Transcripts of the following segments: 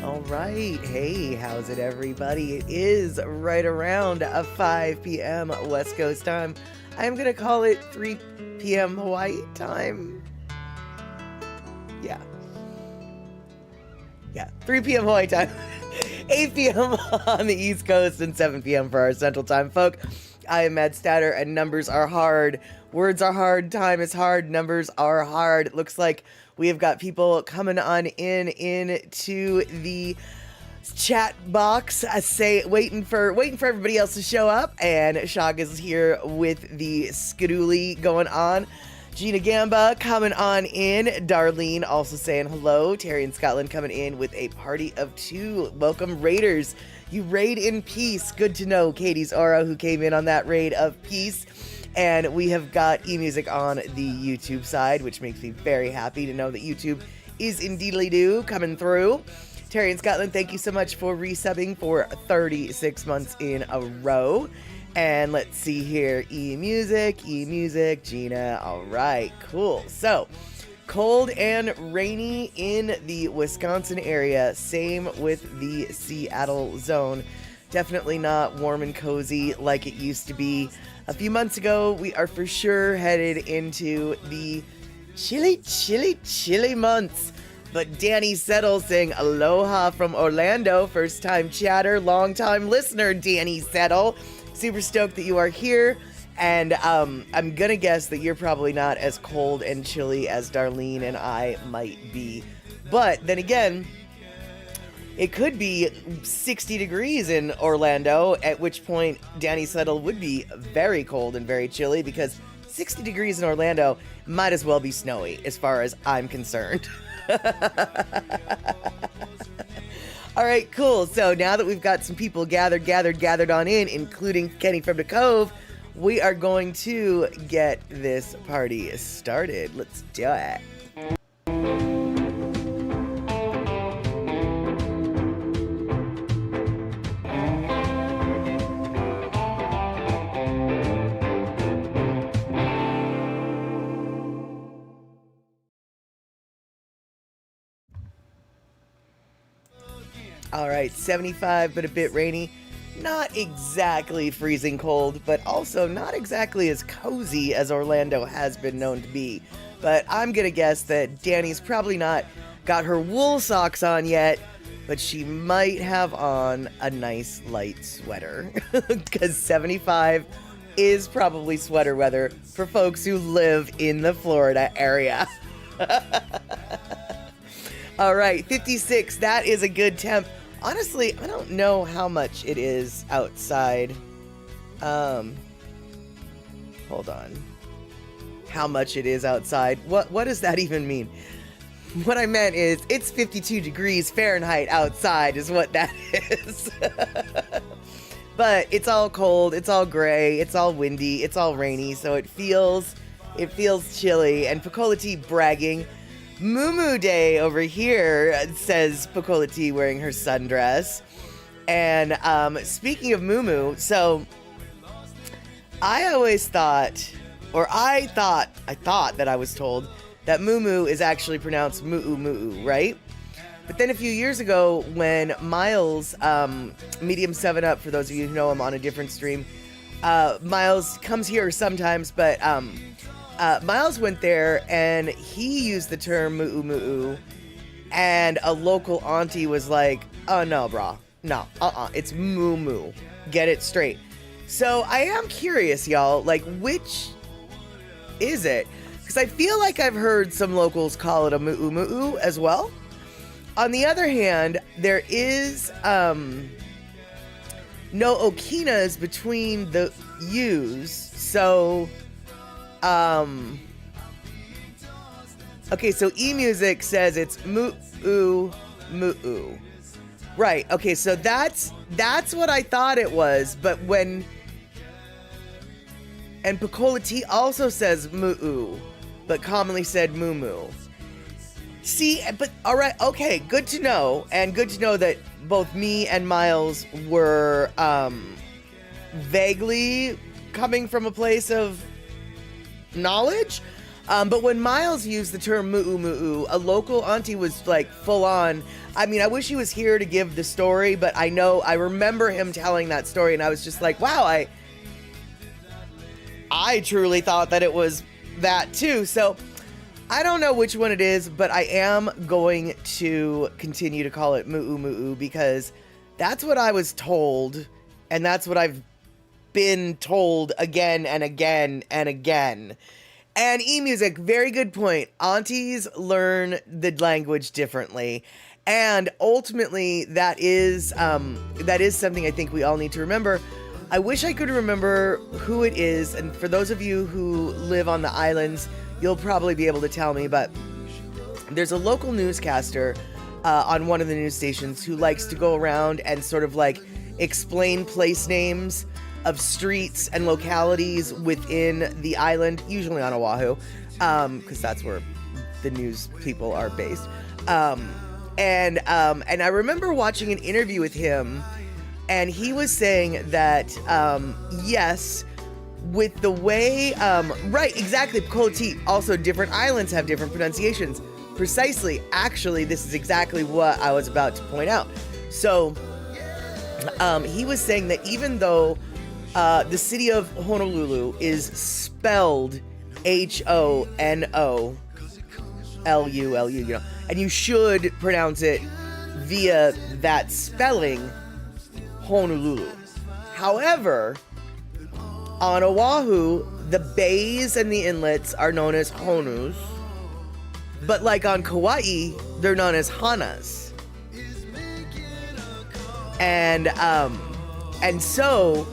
All right. Hey, how's it, everybody? It is right around 5 p.m. West Coast time. I'm going to call it 3 p.m. Hawaii time. Yeah. Yeah, 3 p.m. Hawaii time. 8 p.m. on the East Coast and 7 p.m. for our Central Time folk. I am Matt Statter, and numbers are hard. Words are hard. Time is hard. Numbers are hard. It looks like we have got people coming on into the chat box. I say waiting for everybody else to show up, and Shag is here with the skadooli going on. Gina Gamba coming on in. Darlene also saying hello. Terry in Scotland coming in with a party of two. Welcome, Raiders. You raid in peace. Good to know. Katie's Aura, who came in on that raid of peace. And we have got eMusic on the YouTube side, which makes me very happy to know that YouTube is indeedly coming through. Terry in Scotland, thank you so much for resubbing for 36 months in a row. And let's see here, eMusic, Gina. All right, cool. So, cold and rainy in the Wisconsin area. Same with the Seattle zone. Definitely not warm and cozy like it used to be a few months ago. We are for sure headed into the chilly months. But Danny Settle saying aloha from Orlando. First time chatter, long time listener, Danny Settle. Super stoked that you are here. And I'm gonna guess that you're probably not as cold and chilly as Darlene and I might be. But then again, it could be 60 degrees in Orlando, at which point Danny Settle would be very cold and very chilly, because 60 degrees in Orlando might as well be snowy as far as I'm concerned. All right, cool. So now that we've got some people gathered on in, including Kenny from the Cove, we are going to get this party started. Let's do it. All right, 75, but a bit rainy. Not exactly freezing cold, but also not exactly as cozy as Orlando has been known to be. But I'm gonna guess that Danny's probably not got her wool socks on yet, but she might have on a nice light sweater, because 75 is probably sweater weather for folks who live in the Florida area. All right, 56, that is a good temp. Honestly, I don't know how much it is outside. Hold on. How much it is outside? What does that even mean? What I meant is it's 52 degrees Fahrenheit outside is what that is. But it's all cold, it's all gray, it's all windy, it's all rainy, so it feels chilly. And Pacola T bragging. Moo Day over here, says Pacola T wearing her sundress. And speaking of Moo, so I always thought, or I thought that I was told that Moo is actually pronounced Moo, right? But then a few years ago, when Miles, Medium 7-Up, for those of you who know him on a different stream, Miles comes here sometimes, but Miles went there and he used the term moo, and a local auntie was like, oh no, brah, no, it's moo, get it straight. So I am curious, y'all, like, which is it? Because I feel like I've heard some locals call it a moo as well. On the other hand, there is no okinas between the U's, so okay, so eMusic says it's moo. Right, okay, so that's what I thought it was, but when, and Pacola T also says moo, but commonly said moo. See, but all right, okay, good to know, and good to know that both me and Miles were vaguely coming from a place of knowledge. But when Miles used the term mu'u mu'u, a local auntie was like full on. I mean, I wish he was here to give the story, but I remember him telling that story, and I was just like, wow, I truly thought that it was that too. So I don't know which one it is, but I am going to continue to call it mu'u mu'u because that's what I was told, and that's what I've been told again and again and again. And eMusic, very good point. Aunties learn the language differently. And ultimately, that is something I think we all need to remember. I wish I could remember who it is. And for those of you who live on the islands, you'll probably be able to tell me. But there's a local newscaster on one of the news stations who likes to go around and sort of like explain place names of streets and localities within the island, usually on Oahu, because that's where the news people are based. And I remember watching an interview with him, and he was saying that, yes, with the way, right, exactly, Koloti, also different islands have different pronunciations. Precisely, actually, this is exactly what I was about to point out. So, he was saying that even though the city of Honolulu is spelled Honolulu, you know, and you should pronounce it via that spelling, Honolulu. However, on Oahu, the bays and the inlets are known as honus, but like on Kauai, they're known as hanas. And so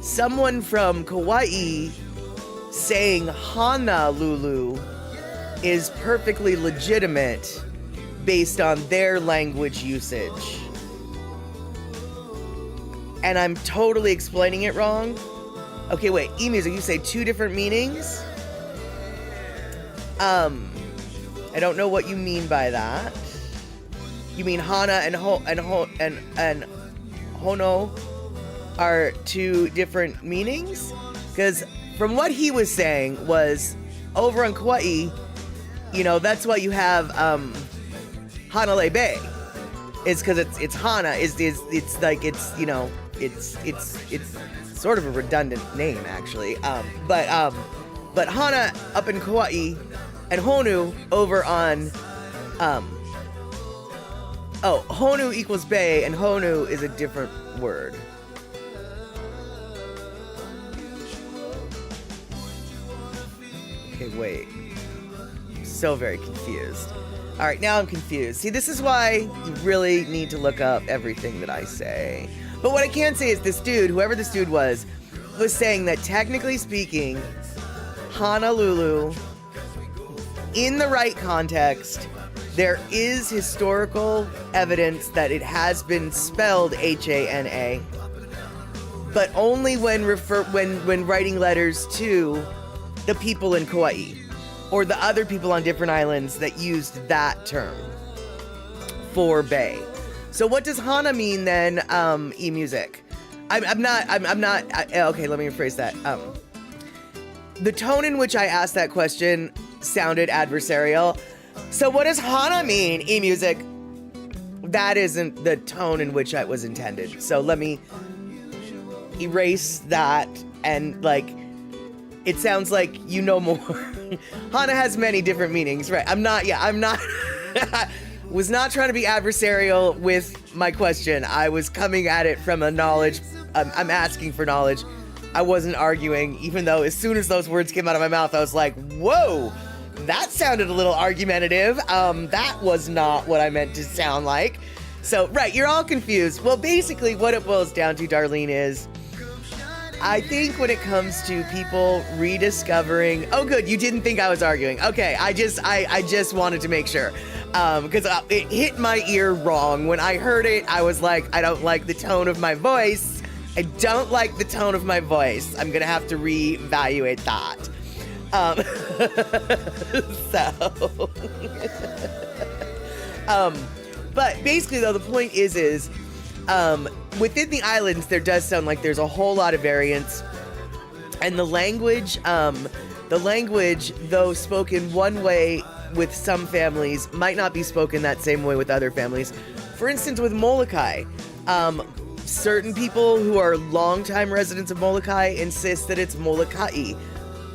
someone from Kauai saying Honolulu is perfectly legitimate based on their language usage. And I'm totally explaining it wrong. Okay, wait, eMusic, you say two different meanings? I don't know what you mean by that. You mean Hana and Hono are two different meanings? Because from what he was saying was, over on Kauai, you know, that's why you have Hanalei Bay. It's because it's Hana. It's like it's you know it's sort of a redundant name actually. But Hana up in Kauai and Honu over on Honu equals bay and Honu is a different word. Okay, wait. I'm so very confused. All right, now I'm confused. See, this is why you really need to look up everything that I say. But what I can say is this dude, whoever this dude was saying that technically speaking, Honolulu, in the right context, there is historical evidence that it has been spelled Hana, but only when writing letters to the people in Kauai or the other people on different islands that used that term for bay. So what does Hana mean then, eMusic? I'm not, okay, let me rephrase that. The tone in which I asked that question sounded adversarial. So what does Hana mean, eMusic? That isn't the tone in which it was intended. So let me erase that and it sounds like you know more. Hana has many different meanings, right? I'm not was not trying to be adversarial with my question. I was coming at it from a knowledge. I'm asking for knowledge. I wasn't arguing, even though as soon as those words came out of my mouth, I was like, whoa, that sounded a little argumentative. That was not what I meant to sound like. So, right, you're all confused. Well, basically what it boils down to, Darlene, is I think when it comes to people rediscovering, oh good, you didn't think I was arguing. Okay, I just wanted to make sure. Because it hit my ear wrong. When I heard it, I was like, I don't like the tone of my voice. I don't like the tone of my voice. I'm gonna have to reevaluate that. But basically though, the point is within the islands, there does sound like there's a whole lot of variance, and the language The language, though spoken one way with some families, might not be spoken that same way with other families. For instance, with Molokai, certain people who are longtime residents of Molokai insist that it's Molokai.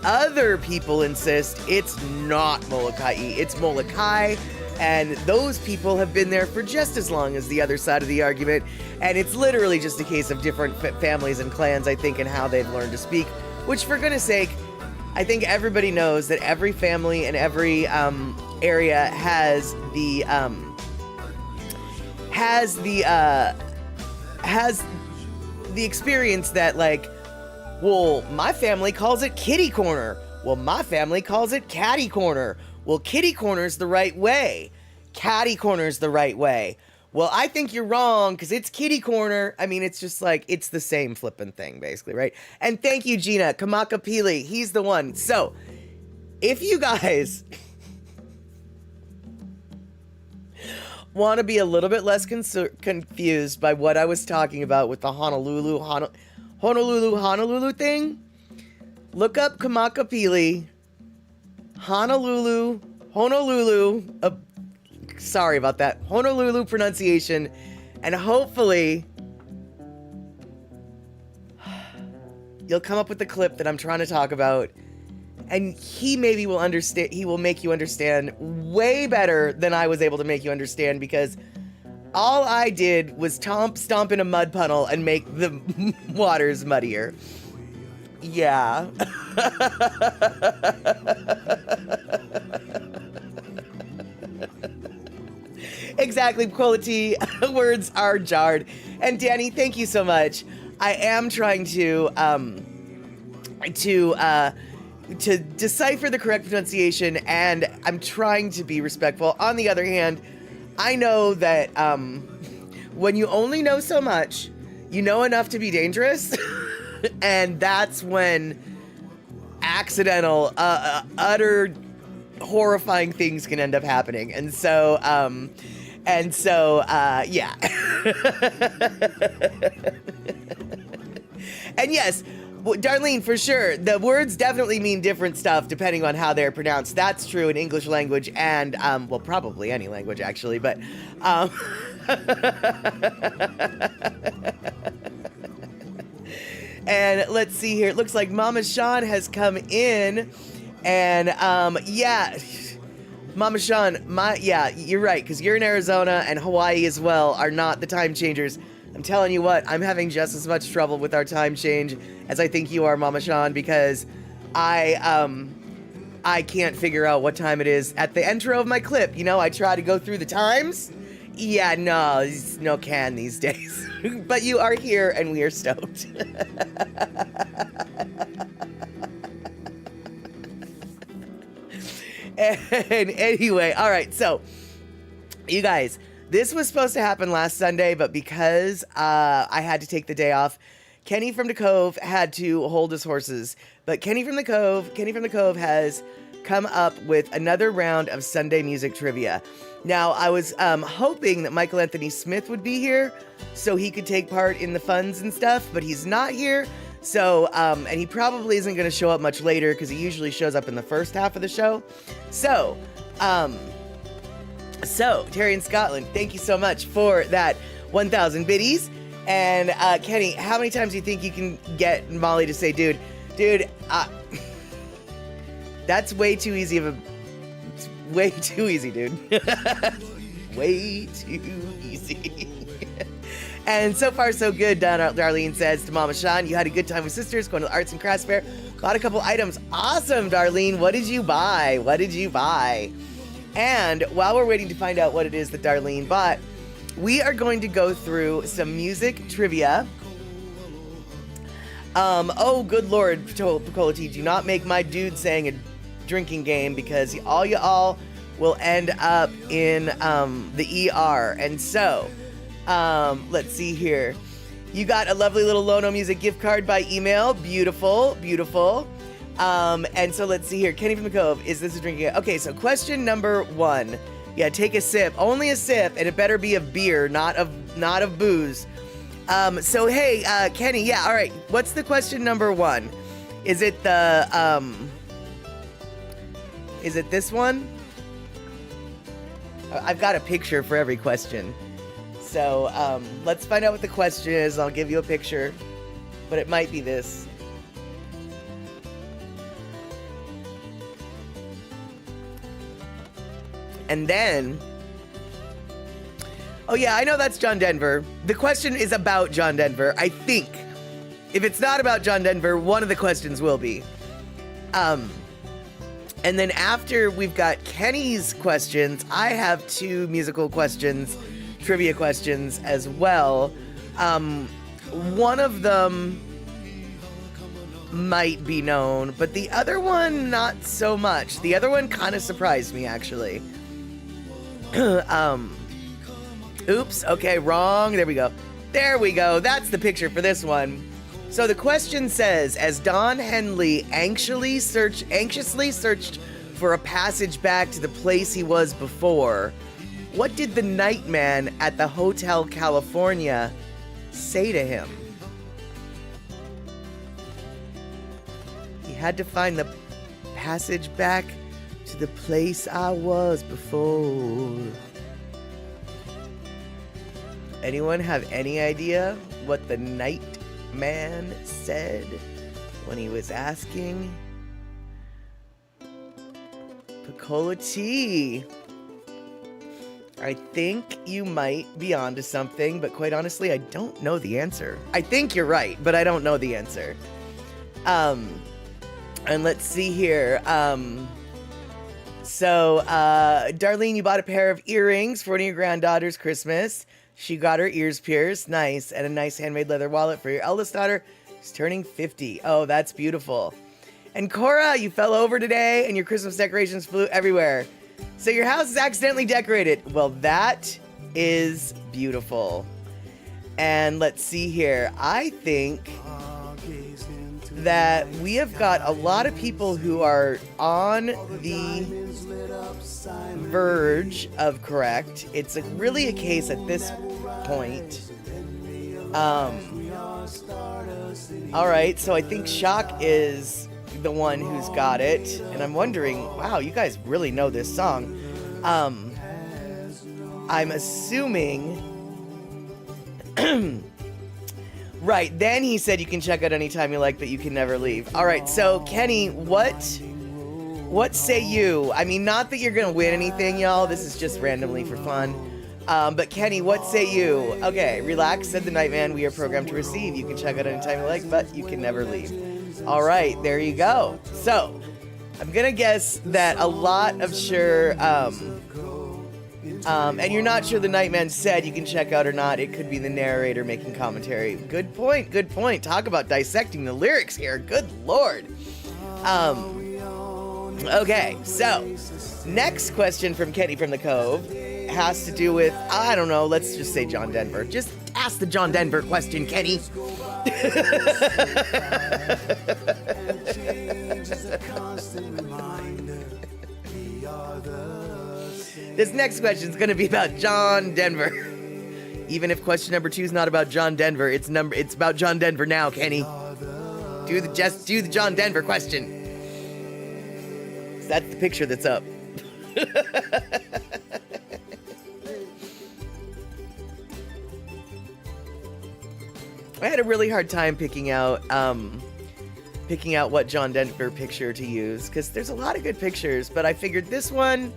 Other people insist it's not Molokai, it's Molokai, and those people have been there for just as long as the other side of the argument, and it's literally just a case of different families and clans, I think, and how they've learned to speak, which, for goodness sake, I think everybody knows that every family and every area has the experience that, like, well, my family calls it kitty corner. Well, my family calls it catty corner. Well, kitty corner's the right way. Catty corner's the right way. Well, I think you're wrong because it's kitty corner. I mean, it's just like, it's the same flippin' thing, basically, right? And thank you, Gina. Kamakapili, he's the one. So, if you guys want to be a little bit less confused by what I was talking about with the Honolulu thing, look up Kamakapili, Honolulu, sorry about that, Honolulu pronunciation, and hopefully you'll come up with the clip that I'm trying to talk about, and he maybe will understand, he will make you understand way better than I was able to make you understand, because all I did was stomp in a mud puddle and make the waters muddier. Yeah. Exactly, quality words are jarred. And Danny, thank you so much. I am trying to decipher the correct pronunciation, and I'm trying to be respectful. On the other hand, I know that when you only know so much, you know enough to be dangerous, and that's when accidental, utter, horrifying things can end up happening. And so, yeah. And yes, Darlene, for sure, the words definitely mean different stuff depending on how they're pronounced. That's true in English language and, well, probably any language, actually, but, and let's see here. It looks like Mama Sean has come in, and, yeah, Mama Sean, yeah, you're right, because you're in Arizona, and Hawaii as well are not the time changers. I'm telling you what, I'm having just as much trouble with our time change as I think you are, Mama Sean, because I can't figure out what time it is. At the intro of my clip, you know, I try to go through the times. Yeah, no, it's no can these days. But you are here, and we are stoked. And anyway, all right, so, you guys, this was supposed to happen last Sunday, but because I had to take the day off, Kenny from the Cove had to hold his horses. But Kenny from the Cove has come up with another round of Sunday music trivia. Now, I was hoping that Michael Anthony Smith would be here so he could take part in the funds and stuff, but he's not here. So, and he probably isn't going to show up much later because he usually shows up in the first half of the show. So, Terry in Scotland, thank you so much for that 1,000 biddies. And, Kenny, how many times do you think you can get Molly to say, dude, that's way too easy of a, way too easy, dude. Way too easy. And so far, so good, Darlene says to Mama Sean. You had a good time with sisters, going to the arts and crafts fair. Bought a couple items. Awesome, Darlene. What did you buy? And while we're waiting to find out what it is that Darlene bought, we are going to go through some music trivia. Oh, good Lord, Picolati, do not make my dude saying a drinking game, because all y'all will end up in the ER. And so, let's see here. You got a lovely little Lono Music gift card by email. Beautiful, beautiful. And so let's see here. Kenny from the Cove, is this a drinking game? Okay, so question number 1. Yeah, take a sip. Only a sip, and it better be of beer, not of booze. So hey, Kenny, yeah, all right. What's the question number 1? Is it the Is it this one? I've got a picture for every question. So let's find out what the question is. I'll give you a picture, but it might be this. And then, oh yeah, I know that's John Denver. The question is about John Denver, I think. If it's not about John Denver, one of the questions will be. And then after we've got Kenny's questions, I have 2 musical questions, trivia questions as well. One of them might be known, but the other one, not so much. The other one kind of surprised me, actually. Oops, okay, wrong. There we go. There we go. That's the picture for this one. So the question says, as Don Henley anxiously searched for a passage back to the place he was before, what did the nightman at the Hotel California say to him? He had to find the passage back to the place I was before. Anyone have any idea what the nightman said when he was asking Pecola T? I think you might be onto something, but quite honestly, I don't know the answer. I think you're right, but I don't know the answer. And let's see here. So, Darlene, you bought a pair of earrings for one of your granddaughter's Christmas. She got her ears pierced. Nice. And a nice handmade leather wallet for your eldest daughter, who's turning 50. Oh, that's beautiful. And Cora, you fell over today and your Christmas decorations flew everywhere. So your house is accidentally decorated. Well, that is beautiful. And let's see here. I think that we have got a lot of people who are on the verge of correct. It's really a case at this point. All right, so I think Shock is the one who's got it, and I'm wondering, wow, you guys really know this song. I'm assuming right, then he said you can check out anytime you like, but you can never leave. All right, so Kenny, what say you? I mean, not that you're gonna win anything, y'all. This is just randomly for fun. But Kenny, what say you? Okay, relax, said the Nightman. We are programmed to receive. You can check out anytime you like, but you can never leave. All right, there you go. So, I'm gonna guess that a lot of sure, and you're not sure the Nightman said you can check out or not. It could be the narrator making commentary. Good point, good point. Talk about dissecting the lyrics here. Good Lord. Okay, so, next question from Kenny from the Cove has to do with, I don't know, let's just say John Denver. Just ask the John Denver question, Kenny. This next question is going to be about John Denver. Even if question number 2 is not about John Denver, it's about John Denver now, Kenny. Do the John Denver question. That's the picture that's up. I had a really hard time picking out what John Denver picture to use, because there's a lot of good pictures, but I figured this one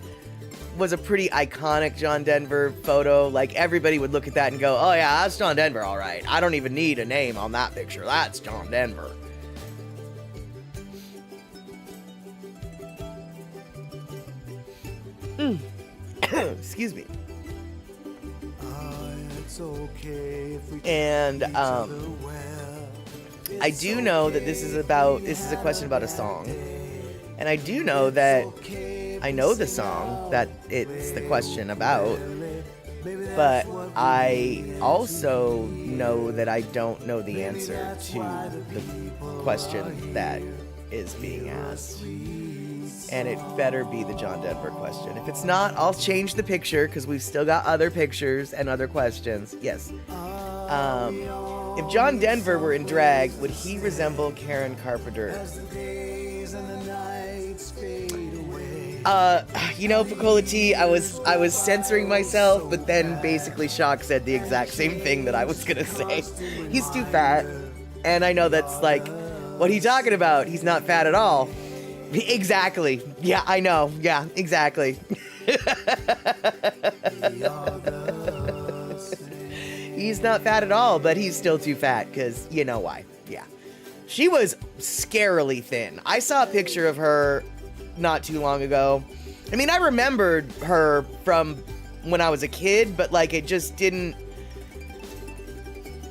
was a pretty iconic John Denver photo. Like, everybody would look at that and go, oh yeah, that's John Denver, all right. I don't even need a name on that picture. That's John Denver. Excuse me. And I do know that this is a question about a song. And I do know that I know the song that it's the question about, but I also know that I don't know the answer to the question that is being asked. And it better be the John Denver question. If it's not, I'll change the picture, because we've still got other pictures and other questions. Yes. If John Denver were in drag, would he resemble Karen Carpenter? You know, Picola T, I was censoring myself, but then basically Shock said the exact same thing that I was gonna say. He's too fat. And I know that's like, what are you talking about? He's not fat at all. Exactly. Yeah, I know. Yeah, exactly. He's not fat at all, but he's still too fat, because you know why. Yeah. She was scarily thin. I saw a picture of her not too long ago. I mean, I remembered her from when I was a kid, but like it just didn't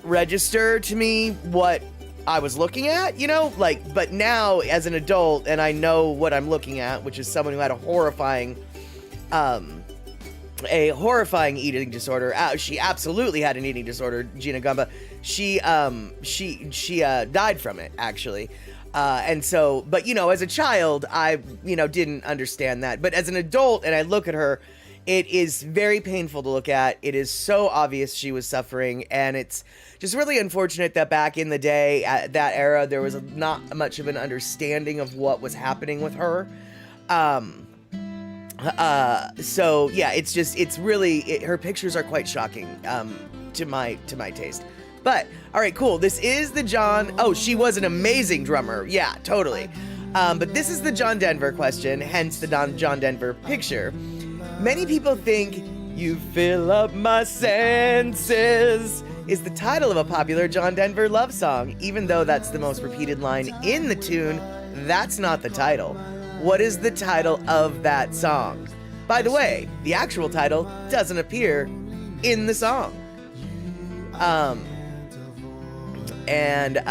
register to me what I was looking at, you know? Like, but now as an adult, and I know what I'm looking at, which is someone who had a horrifying eating disorder. She absolutely had an eating disorder, Gina Gumba. She died from it, actually. And so, but you know, as a child, I, didn't understand that. But as an adult, and I look at her, it is very painful to look at. It is so obvious she was suffering, and it's just really unfortunate that back in the day, at that era, there was not much of an understanding of what was happening with her. So yeah, it's really, her pictures are quite shocking, to my taste. But, all right, cool. This is the she was an amazing drummer. Yeah, totally. But this is the John Denver question, hence the John Denver picture. Many people think "You Fill Up My Senses" is the title of a popular John Denver love song. Even though that's the most repeated line in the tune, that's not the title. What is the title of that song? By the way, the actual title doesn't appear in the song. And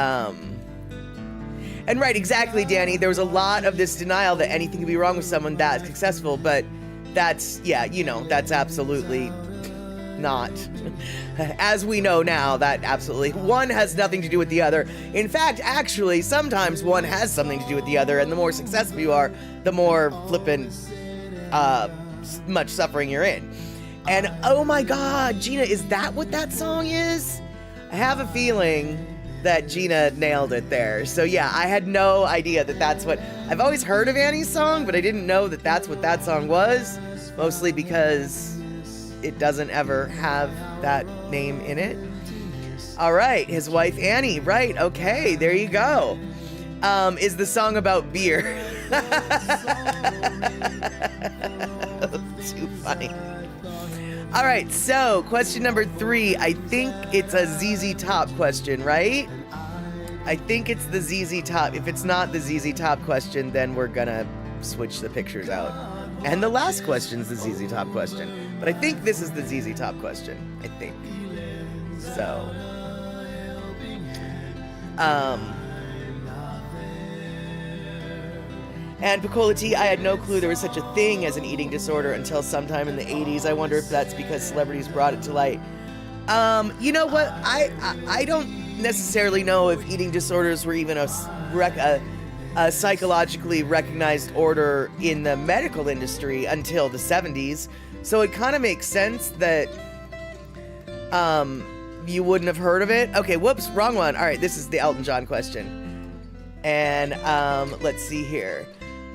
right, exactly, Danny. There was a lot of this denial that anything could be wrong with someone that successful, but that's, that's absolutely not. As we know now, that absolutely, one has nothing to do with the other. In fact, actually, sometimes one has something to do with the other, and the more successful you are, the more flippin' much suffering you're in. And oh my God, Gina, is that what that song is? I have a feeling that Gina nailed it there. So yeah, I had no idea that that's what, I've always heard of Annie's song, but I didn't know that that's what that song was, mostly because it doesn't ever have that name in it. All right, his wife Annie, right, okay, there you go. Is the song about beer? Too funny. All right, so question number 3. I think it's a ZZ Top question, right? I think it's the ZZ Top. If it's not the ZZ Top question, then we're gonna switch the pictures out. And the last question's the ZZ Top question. But I think this is the ZZ Top question. I think. So. And Picola T, I had no clue there was such a thing as an eating disorder until sometime in the 80s. I wonder if that's because celebrities brought it to light. You know what? I don't necessarily know if eating disorders were even a psychologically recognized order in the medical industry until the 70s. So it kind of makes sense that you wouldn't have heard of it. Okay, whoops, wrong one. All right, this is the Elton John question. And let's see here.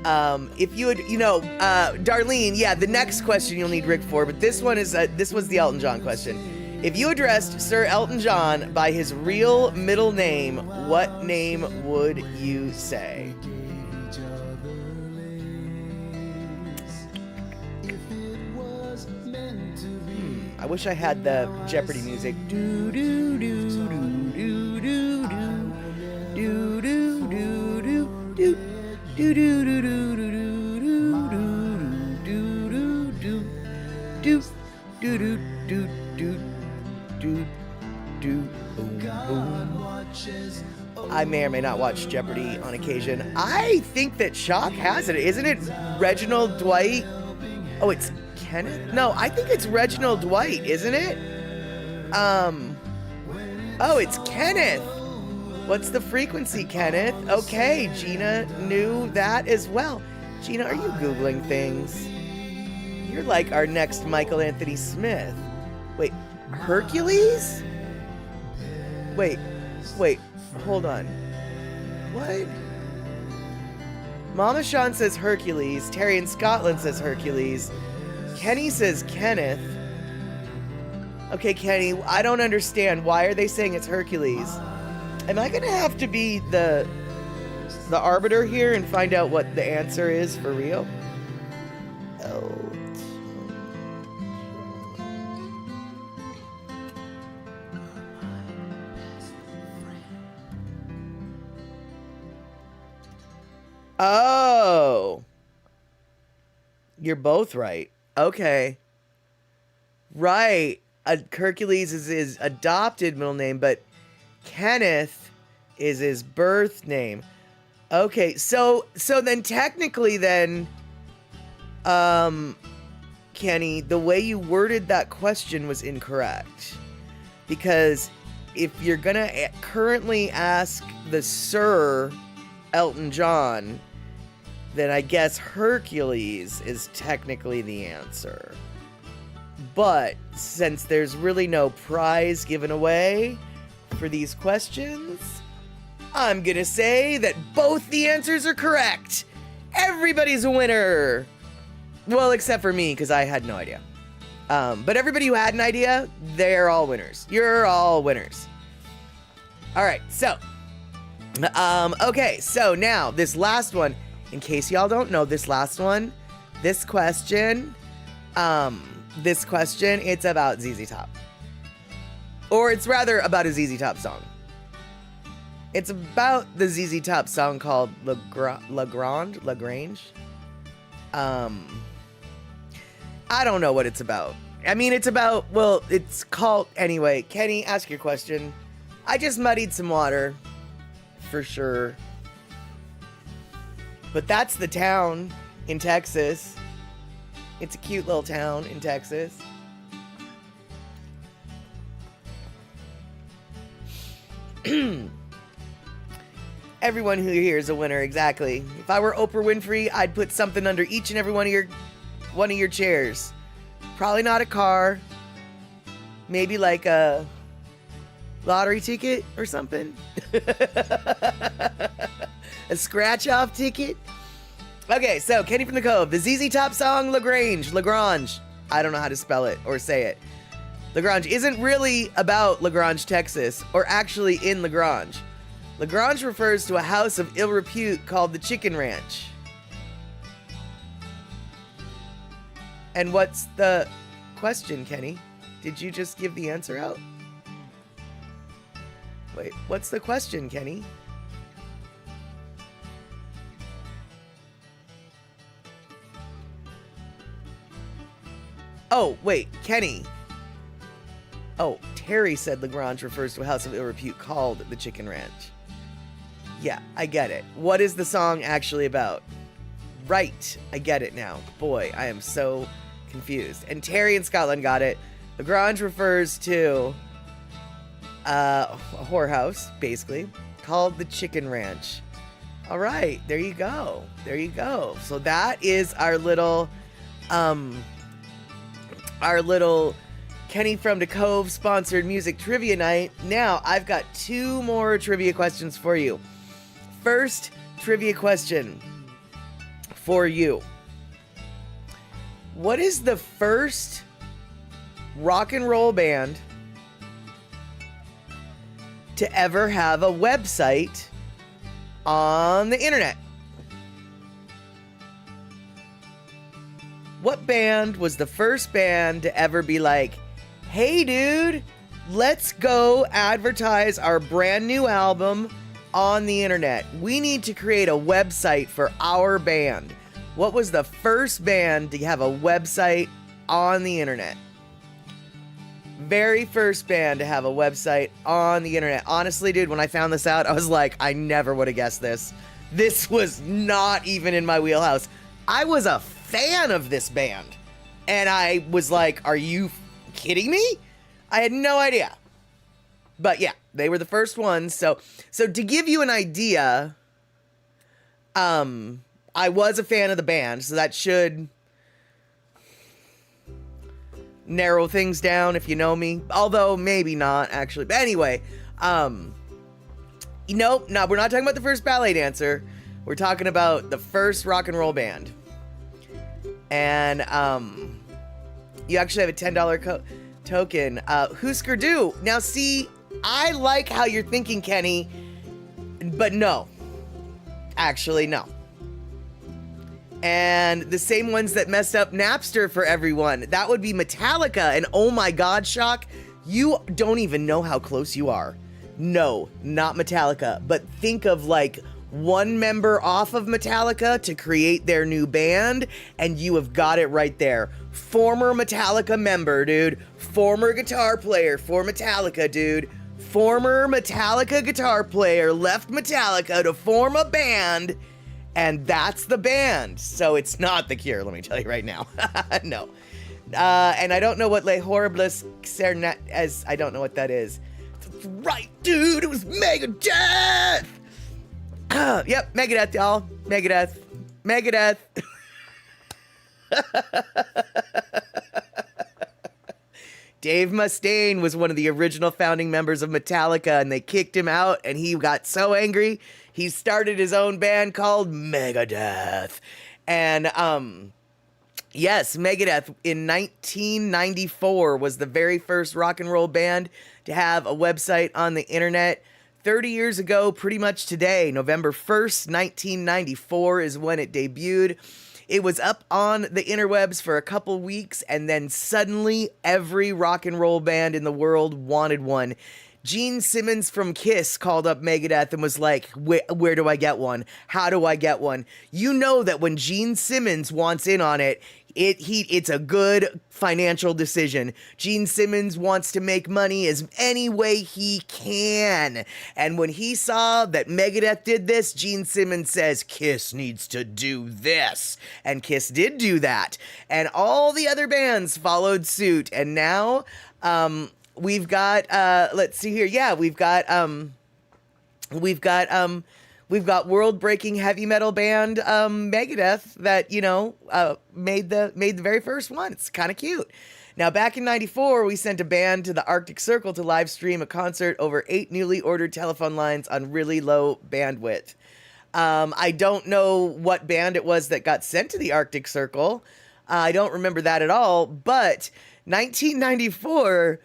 If you would, Darlene, yeah, the next question you'll need Rick for, but this one is, this was the Elton John question. If you addressed Sir Elton John by his real middle name, what name would you say? I wish I had the Jeopardy music. Do do do do do do do do do do do. Do do do do do do do do do do do do do do boom boom. I may or may not watch Jeopardy on occasion. I think that Shock has it. Isn't it Reginald Dwight? Oh, it's Kenneth? No, I think it's Reginald Dwight, isn't it? Oh, it's Kenneth. What's the frequency, Kenneth? Okay, Gina knew that as well. Gina, are you Googling things? You're like our next Michael Anthony Smith. Wait, Hercules? Wait, hold on. What? Mama Sean says Hercules. Terry in Scotland says Hercules. Kenny says Kenneth. Okay, Kenny, I don't understand. Why are they saying it's Hercules? Am I gonna have to be the arbiter here and find out what the answer is for real? Oh. You're both right. Okay. Right. Hercules is his adopted middle name, but Kenneth is his birth name. Okay, so then technically then, Kenny, the way you worded that question was incorrect. Because if you're gonna currently ask the Sir Elton John, then I guess Hercules is technically the answer. But since there's really no prize given away for these questions, I'm gonna say that both the answers are correct. Everybody's a winner. Well, except for me, because I had no idea. But everybody who had an idea, they're all winners. You're all winners. All right, so. Okay, so now this last one, in case y'all don't know, this question, it's about ZZ Top. Or it's rather about a ZZ Top song. It's about the ZZ Top song called Lagrange. I don't know what it's about. I mean, it's about, well, it's called, anyway, Kenny, ask your question. I just muddied some water, for sure. But that's the town in Texas. It's a cute little town in Texas. Everyone who here is a winner, exactly. If I were Oprah Winfrey, I'd put something under each and every one of your chairs. Probably not a car. Maybe like a lottery ticket or something. A scratch-off ticket. Okay, so Kenny from the Cove. The ZZ Top song Lagrange. I don't know how to spell it or say it. Lagrange isn't really about Lagrange, Texas, or actually in Lagrange. Lagrange refers to a house of ill repute called the Chicken Ranch. And what's the question, Kenny? Did you just give the answer out? Wait, what's the question, Kenny? Oh, wait, Kenny. Oh, Terry said Lagrange refers to a house of ill repute called the Chicken Ranch. Yeah, I get it. What is the song actually about? Right, I get it now. Boy, I am so confused. And Terry in Scotland got it. Lagrange refers to a whorehouse, basically, called the Chicken Ranch. All right, there you go. There you go. So that is our little Kenny from the Cove sponsored music trivia night. Now, I've got 2 more trivia questions for you. First trivia question for you. What is the first rock and roll band to ever have a website on the internet? What band was the first band to ever be like, hey dude, let's go advertise our brand new album on the internet. We need to create a website for our band. What was the first band to have a website on the internet? Very first band to have a website on the internet. Honestly, dude, when I found this out, I was like, I never would have guessed this. This was not even in my wheelhouse. I was a fan of this band. And I was like, are you kidding me? I had no idea. But yeah, they were the first ones. So to give you an idea, I was a fan of the band, so that should narrow things down if you know me. Although maybe not actually. But anyway, no, we're not talking about the first ballet dancer. We're talking about the first rock and roll band. And you actually have a $10 token. Husker Du. Now, see, I like how you're thinking, Kenny, but no. Actually, no. And the same ones that messed up Napster for everyone. That would be Metallica. And oh my God, Shock, you don't even know how close you are. No, not Metallica. But think of like one member off of Metallica to create their new band, and you have got it right there. Former Metallica member, dude. Former guitar player for Metallica, dude. Former Metallica guitar player left Metallica to form a band, and that's the band. So it's not The Cure, let me tell you right now. No. And I don't know what Les Horribles Cernet, as I don't know what that is. That's right, dude, it was Megadeth! Yep, Megadeth, y'all. Megadeth. Megadeth. Dave Mustaine was one of the original founding members of Metallica, and they kicked him out, and he got so angry, he started his own band called Megadeth. And, yes, Megadeth in 1994 was the very first rock and roll band to have a website on the internet. 30 years ago, pretty much today, November 1st, 1994 is when it debuted. It was up on the interwebs for a couple weeks, and then suddenly every rock and roll band in the world wanted one. Gene Simmons from Kiss called up Megadeth and was like, where do I get one? How do I get one? You know that when Gene Simmons wants in on it, it's a good financial decision. Gene Simmons wants to make money as any way he can. And when he saw that Megadeth did this, Gene Simmons says, Kiss needs to do this. And Kiss did do that. And all the other bands followed suit. And now, we've got, let's see here. Yeah, we've got world-breaking heavy metal band Megadeth that, you know, made the very first one. It's kind of cute. Now, back in 94, we sent a band to the Arctic Circle to live stream a concert over 8 newly ordered telephone lines on really low bandwidth. I don't know what band it was that got sent to the Arctic Circle. I don't remember that at all, but 1994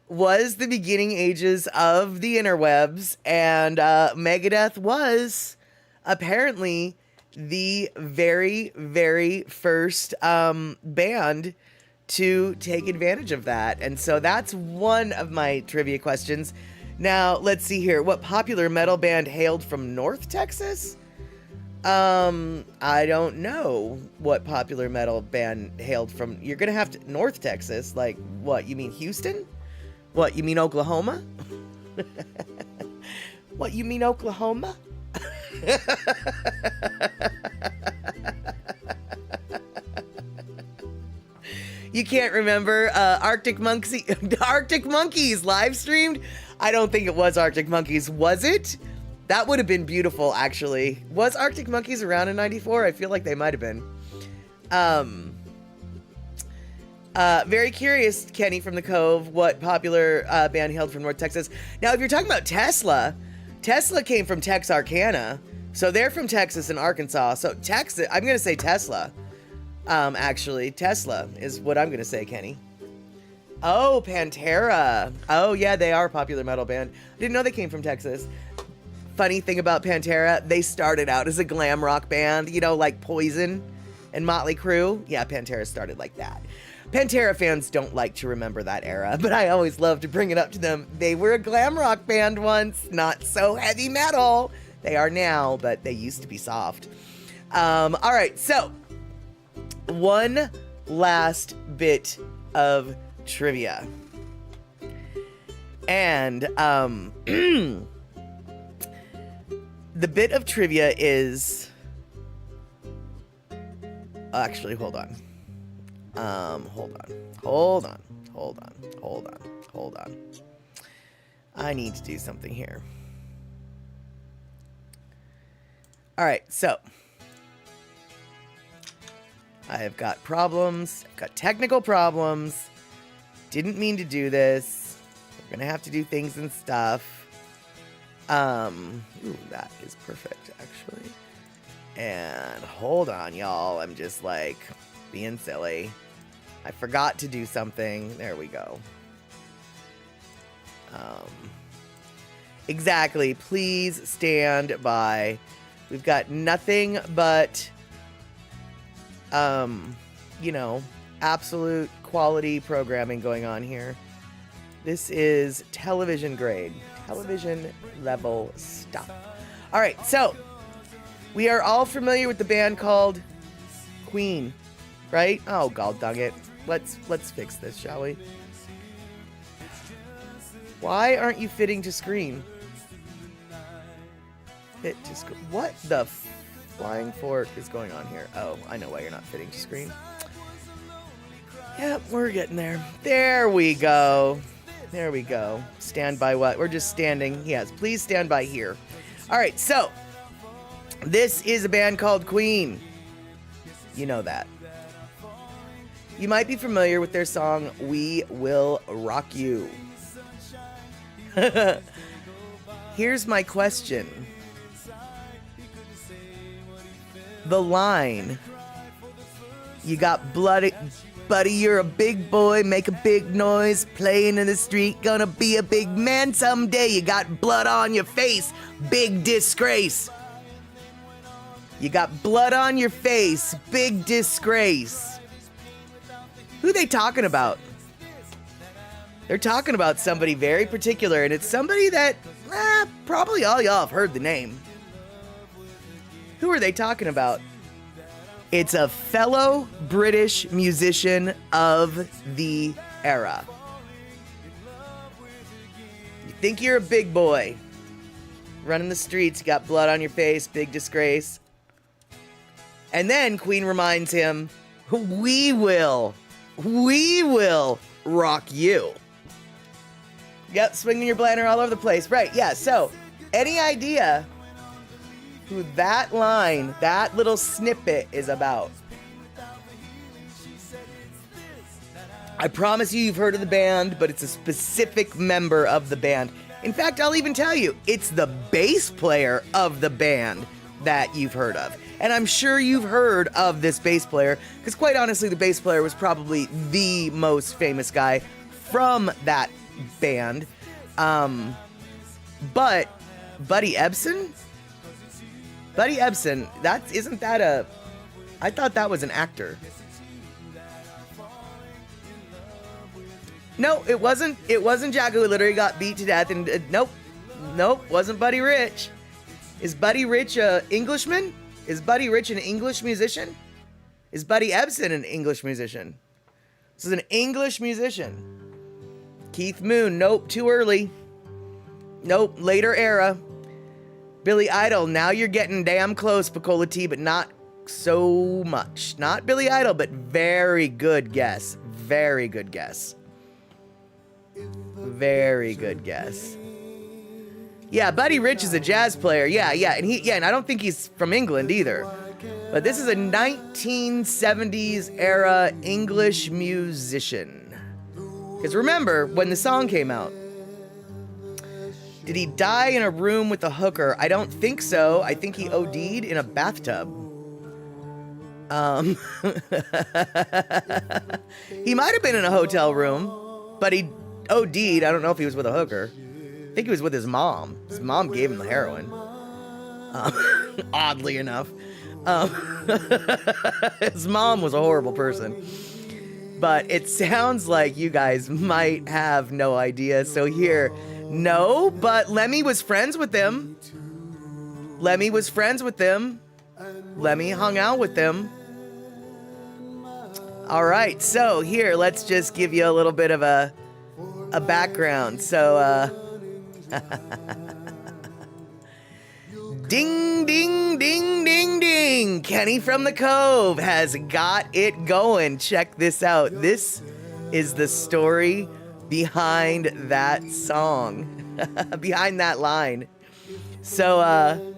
was the beginning ages of the interwebs, and Megadeth was apparently the very, very first band to take advantage of that. And so that's one of my trivia questions. Now, let's see here. What popular metal band hailed from North Texas? I don't know what popular metal band hailed from. You're gonna have to North Texas, like what? You mean Houston? What, you mean Oklahoma? What, you mean Oklahoma? You can't remember Arctic Monkeys live streamed? I don't think it was Arctic Monkeys. Was it? That would have been beautiful, actually. Was Arctic Monkeys around in 94? I feel like they might have been. Very curious, Kenny from the Cove, what popular band hailed from North Texas. Now, if you're talking about Tesla, Tesla came from Texarkana. So they're from Texas and Arkansas. So Texas, I'm going to say Tesla. Actually, Tesla is what I'm going to say, Kenny. Oh, Pantera. Oh, yeah, they are a popular metal band. I didn't know they came from Texas. Funny thing about Pantera, they started out as a glam rock band, you know, like Poison and Motley Crue. Yeah, Pantera started like that. Pantera fans don't like to remember that era, but I always love to bring it up to them. They were a glam rock band once, not so heavy metal. They are now, but they used to be soft. All right, so one last bit of trivia. And the bit of trivia is... Actually, hold on. Hold on. I need to do something here. All right, so I have got problems. I've got technical problems. Didn't mean to do this. We're gonna have to do things and stuff. Ooh, that is perfect, actually. And hold on, y'all. I'm just like being silly. I forgot to do something. There we go. Exactly. Please stand by. We've got nothing but, you know, absolute quality programming going on here. This is television grade, television level stuff. All right, so we are all familiar with the band called Queen, right? Oh, god dang it. Let's fix this, shall we? Why aren't you fitting to screen? Fit to screen. What the flying fork is going on here? Oh, I know why you're not fitting to screen. Yep, we're getting there. There we go. There we go. Stand by what? We're just standing. Yes, please stand by here. All right, so this is a band called Queen. You know that. You might be familiar with their song, We Will Rock You. Here's my question. The line, you got bloody, buddy, you're a big boy, make a big noise, playing in the street, gonna be a big man someday. You got blood on your face, big disgrace. You got blood on your face, big disgrace. Who are they talking about? They're talking about somebody very particular, and it's somebody that probably all y'all have heard the name. Who are they talking about? It's a fellow British musician of the era. You think you're a big boy, running the streets, you got blood on your face, big disgrace. And then Queen reminds him, we will rock you. Yep, swinging your bladder all over the place. Right, yeah, so any idea who that line, that little snippet is about? I promise you've heard of the band, but it's a specific member of the band. In fact, I'll even tell you, it's the bass player of the band that you've heard of. And I'm sure you've heard of this bass player, because quite honestly, the bass player was probably the most famous guy from that band. But Buddy Ebsen? Buddy Ebsen, I thought that was an actor. No, it wasn't Jacko who literally got beat to death, and nope, wasn't Buddy Rich. Is Buddy Rich a Englishman? Is Buddy Rich an English musician? Is Buddy Ebsen an English musician? This is an English musician. Keith Moon, nope, too early. Nope, later era. Billy Idol, now you're getting damn close, Picola T, but not so much. Not Billy Idol, but very good guess. Very good guess. Very good guess. Yeah, Buddy Rich is a jazz player. Yeah, and I don't think he's from England either. But this is a 1970s era English musician. Because remember, when the song came out, did he die in a room with a hooker? I don't think so. I think he OD'd in a bathtub. He might have been in a hotel room, but he OD'd. I don't know if he was with a hooker. I think he was with his mom. His mom gave him the heroin. Oddly enough. His mom was a horrible person. But it sounds like you guys might have no idea. So here, no, but Lemmy was friends with them. Lemmy hung out with them. All right, so here, let's just give you a little bit of a background. So, ding, ding, ding, ding, ding. Kenny from the Cove has got it going. Check this out. This is the story behind that song, behind that line. So,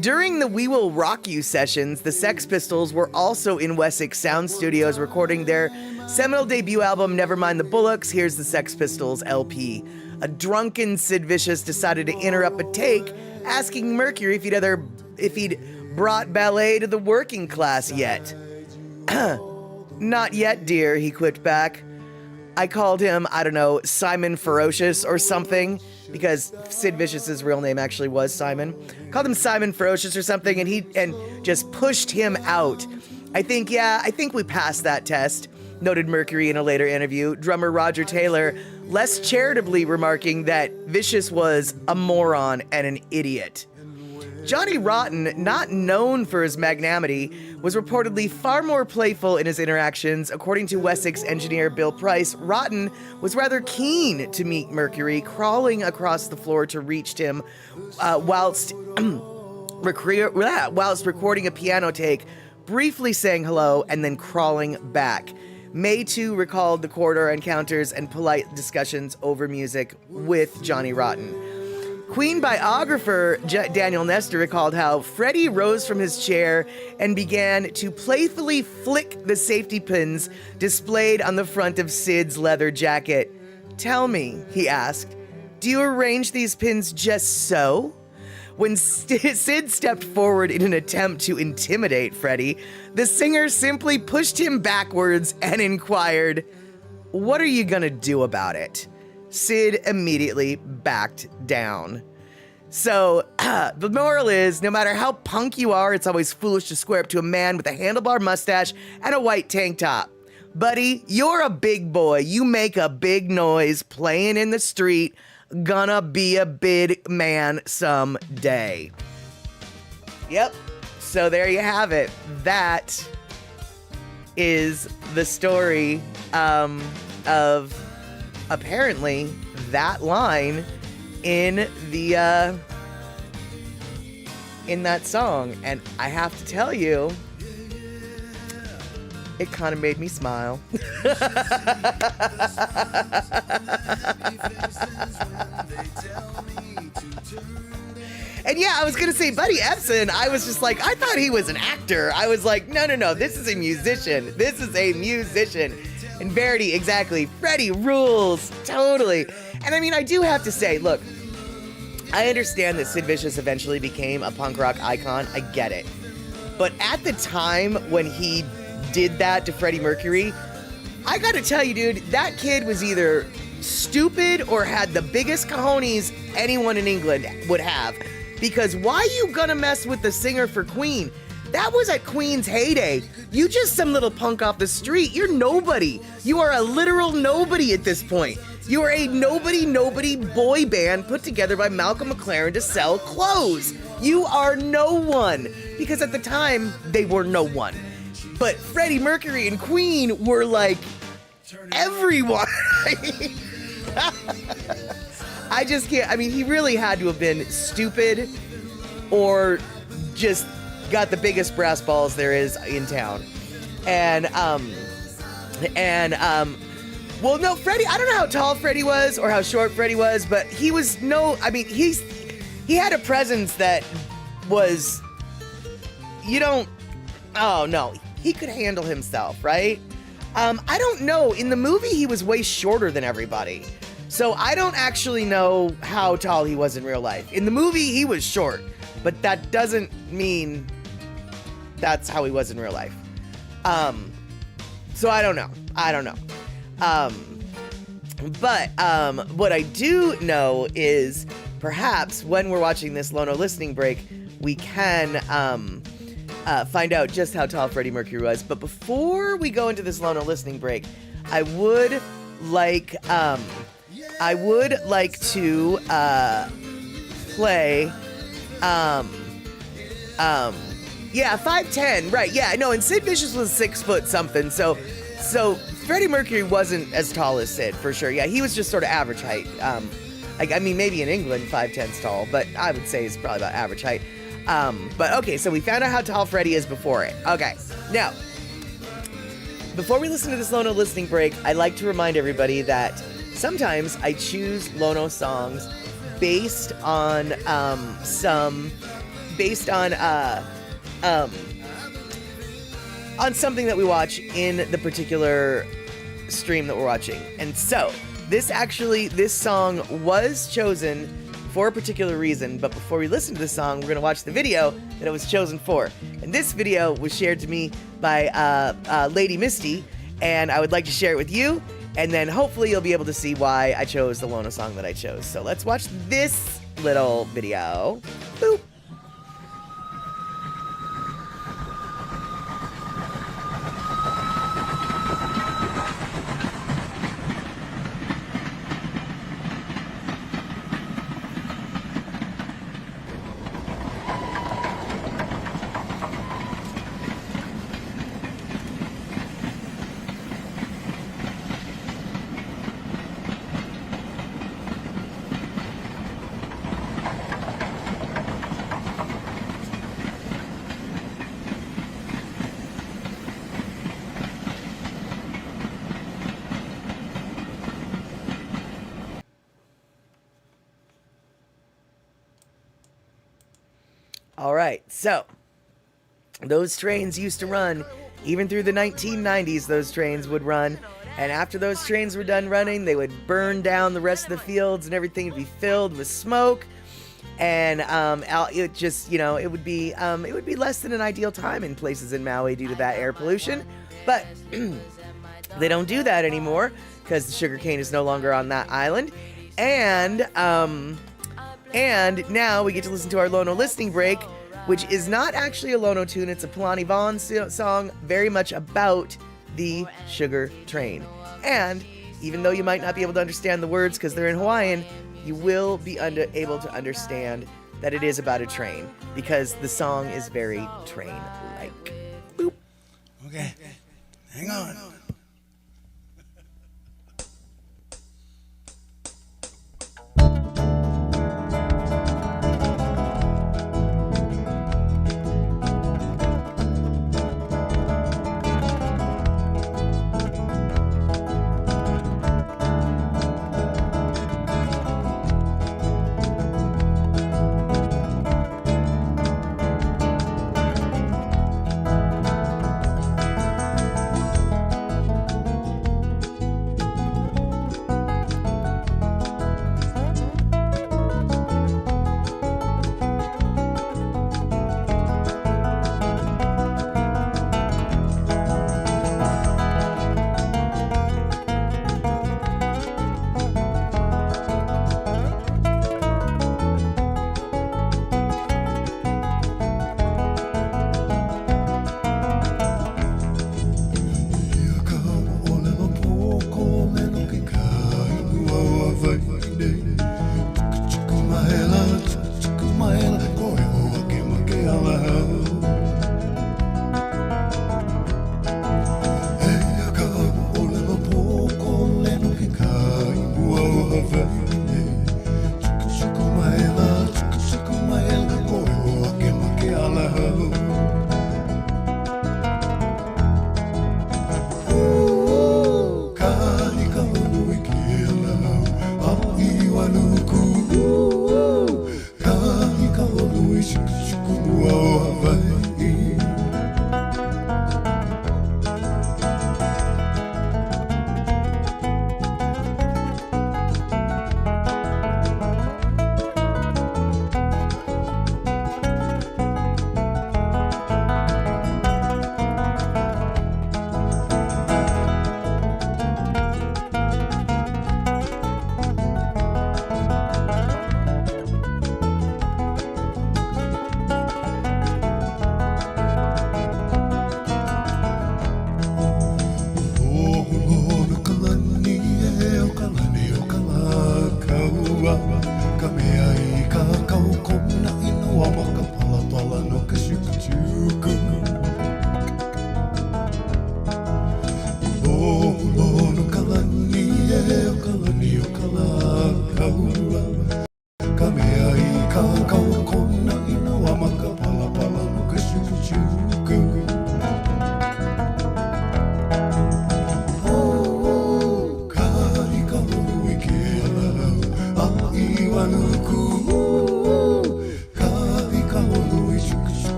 during the We Will Rock You sessions, the Sex Pistols were also in Wessex Sound Studios recording their seminal debut album, Nevermind the Bullocks. Here's the Sex Pistols LP. A drunken Sid Vicious decided to interrupt a take, asking Mercury if he'd brought ballet to the working class yet? Not yet, dear, he quipped back. I called him, I don't know, Simon Ferocious or something, because Sid Vicious's real name actually was Simon. Called him Simon Ferocious or something, and just pushed him out. I think we passed that test, noted Mercury in a later interview, drummer Roger Taylor less charitably remarking that Vicious was a moron and an idiot. Johnny Rotten, not known for his magnanimity, was reportedly far more playful in his interactions. According to Wessex engineer Bill Price, Rotten was rather keen to meet Mercury, crawling across the floor to reach him whilst recording a piano take, briefly saying hello, and then crawling back. May too recalled the corridor encounters and polite discussions over music with Johnny Rotten. Queen biographer Daniel Nestor recalled how Freddie rose from his chair and began to playfully flick the safety pins displayed on the front of Sid's leather jacket. Tell me, he asked, do you arrange these pins just so? When Sid stepped forward in an attempt to intimidate Freddie, the singer simply pushed him backwards and inquired, "What are you gonna do about it?" Sid immediately backed down. So, the moral is, no matter how punk you are, it's always foolish to square up to a man with a handlebar mustache and a white tank top. Buddy, you're a big boy. You make a big noise playing in the street. Gonna be a big man someday. Yep. So there you have it. That is the story of apparently that line in the in that song, and I have to tell you, it kind of made me smile. And yeah, I was gonna say Buddy Ebsen, I was just like, I thought he was an actor. I was like, no, this is a musician. This is a musician. And Verity, exactly. Freddie rules, totally. And I mean, I do have to say, look, I understand that Sid Vicious eventually became a punk rock icon. I get it. But at the time when he did that to Freddie Mercury, I gotta tell you, dude, that kid was either stupid or had the biggest cojones anyone in England would have. Because why you gonna mess with the singer for Queen? That was at Queen's heyday. You just some little punk off the street. You're nobody. You are a literal nobody at this point. You are a nobody boy band put together by Malcolm McLaren to sell clothes. You are no one. Because at the time, they were no one. But Freddie Mercury and Queen were like everyone. I just can't. I mean, he really had to have been stupid or just got the biggest brass balls there is in town. Well, no, Freddie, I don't know how tall Freddie was or how short Freddie was, but he had a presence that was, he could handle himself, right? I don't know. In the movie, he was way shorter than everybody. So I don't actually know how tall he was in real life. In the movie, he was short, but that doesn't mean that's how he was in real life. So I don't know. But what I do know is perhaps when we're watching this Lono listening break, we can find out just how tall Freddie Mercury was. But before we go into this Lono listening break, I would like to play 5'10", right? Yeah, no, and Sid Vicious was 6 foot something, so Freddie Mercury wasn't as tall as Sid, for sure. Yeah, he was just sort of average height. I mean, maybe in England 5'10's tall, but I would say it's probably about average height. But okay, so we found out how tall Freddie is before it. Okay, now, before we listen to this Lono listening break, I'd like to remind everybody that sometimes I choose Lono songs based on something that we watch in the particular stream that we're watching. And so, this song was chosen for a particular reason, but before we listen to the song, we're going to watch the video that it was chosen for. And this video was shared to me by Lady Misty, and I would like to share it with you, and then hopefully you'll be able to see why I chose the Lono song that I chose. So let's watch this little video. Boop. All right, so those trains used to run, even through the 1990s, those trains would run. And after those trains were done running, they would burn down the rest of the fields and everything would be filled with smoke. And it just, it would be less than an ideal time in places in Maui due to that air pollution. But they don't do that anymore because the sugarcane is no longer on that island. And now we get to listen to our Lono listening break, which is not actually a Lono tune. It's a Palani Vaughn song very much about the sugar train. And even though you might not be able to understand the words because they're in Hawaiian, you will be able to understand that it is about a train because the song is very train-like. Boop. Okay, hang on.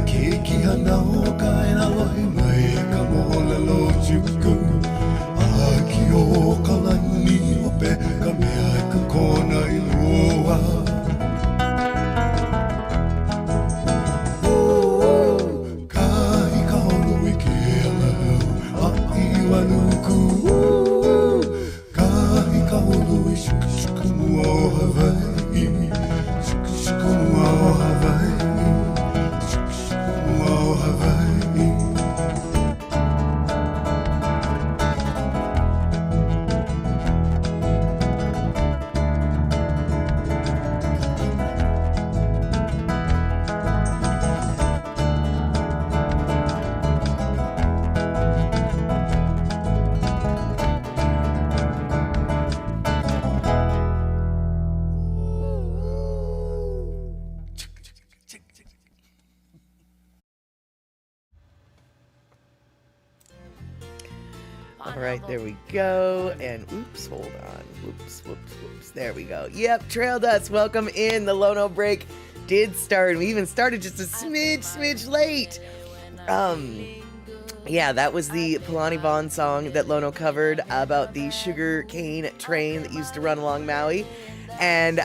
Keiki hana o ka ena lohi mai ka mo'olelo tuku. Aki o ka lani o pe ka mea i ka kona i lua. Kahi ka holo i ke alau a iwa nuku. Kahi ka holo i shuku shuku mua o Hawaii. Shuku shuku mua o Hawaii. Shuku shuku mua o Hawaii. All right, there we go. And oops, hold on. Whoops. There we go. Yep, Trail Dust, welcome in. The Lono break did start. We even started just a smidge late. Yeah, that was the Palani Vaughn song that Lono covered about the sugar cane train that used to run along Maui. And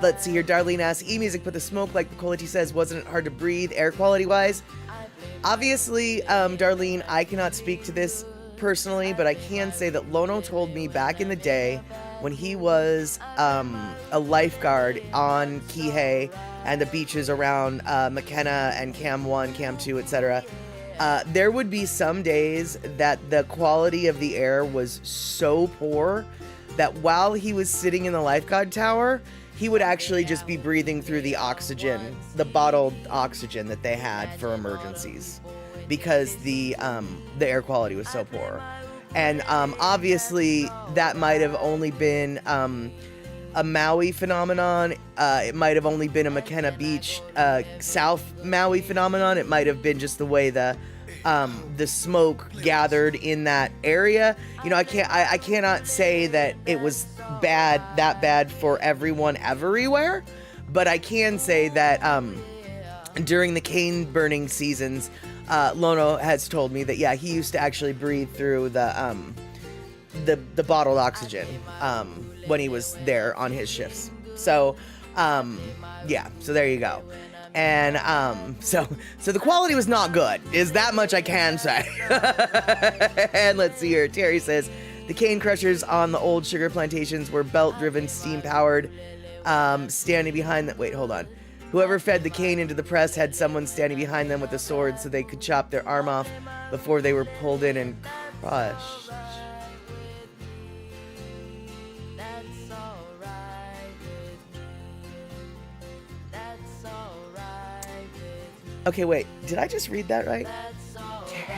let's see here. Darlene asks, E-Music put the smoke, like Pakolati says, wasn't it hard to breathe air quality wise? Obviously, Darlene, I cannot speak to this personally, but I can say that Lono told me back in the day when he was a lifeguard on Kihei and the beaches around McKenna and Cam 1, Cam 2, etc. There would be some days that the quality of the air was so poor that while he was sitting in the lifeguard tower, he would actually just be breathing through the oxygen, the bottled oxygen that they had for emergencies, because the air quality was so poor. And obviously that might have only been a Maui phenomenon. It might have only been a McKenna Beach South Maui phenomenon. It might have been just the way the smoke gathered in that area. You know, I cannot say that it was that bad for everyone everywhere, but I can say that during the cane burning seasons, Lono has told me that, yeah, he used to actually breathe through the bottled oxygen when he was there on his shifts. So, yeah, so there you go. And so the quality was not good, is that much I can say. And let's see here. Terry says, the cane crushers on the old sugar plantations were belt-driven, steam-powered, standing behind the... Wait, hold on. Whoever fed the cane into the press had someone standing behind them with a sword so they could chop their arm off before they were pulled in and crushed. Okay, wait, did I just read that right?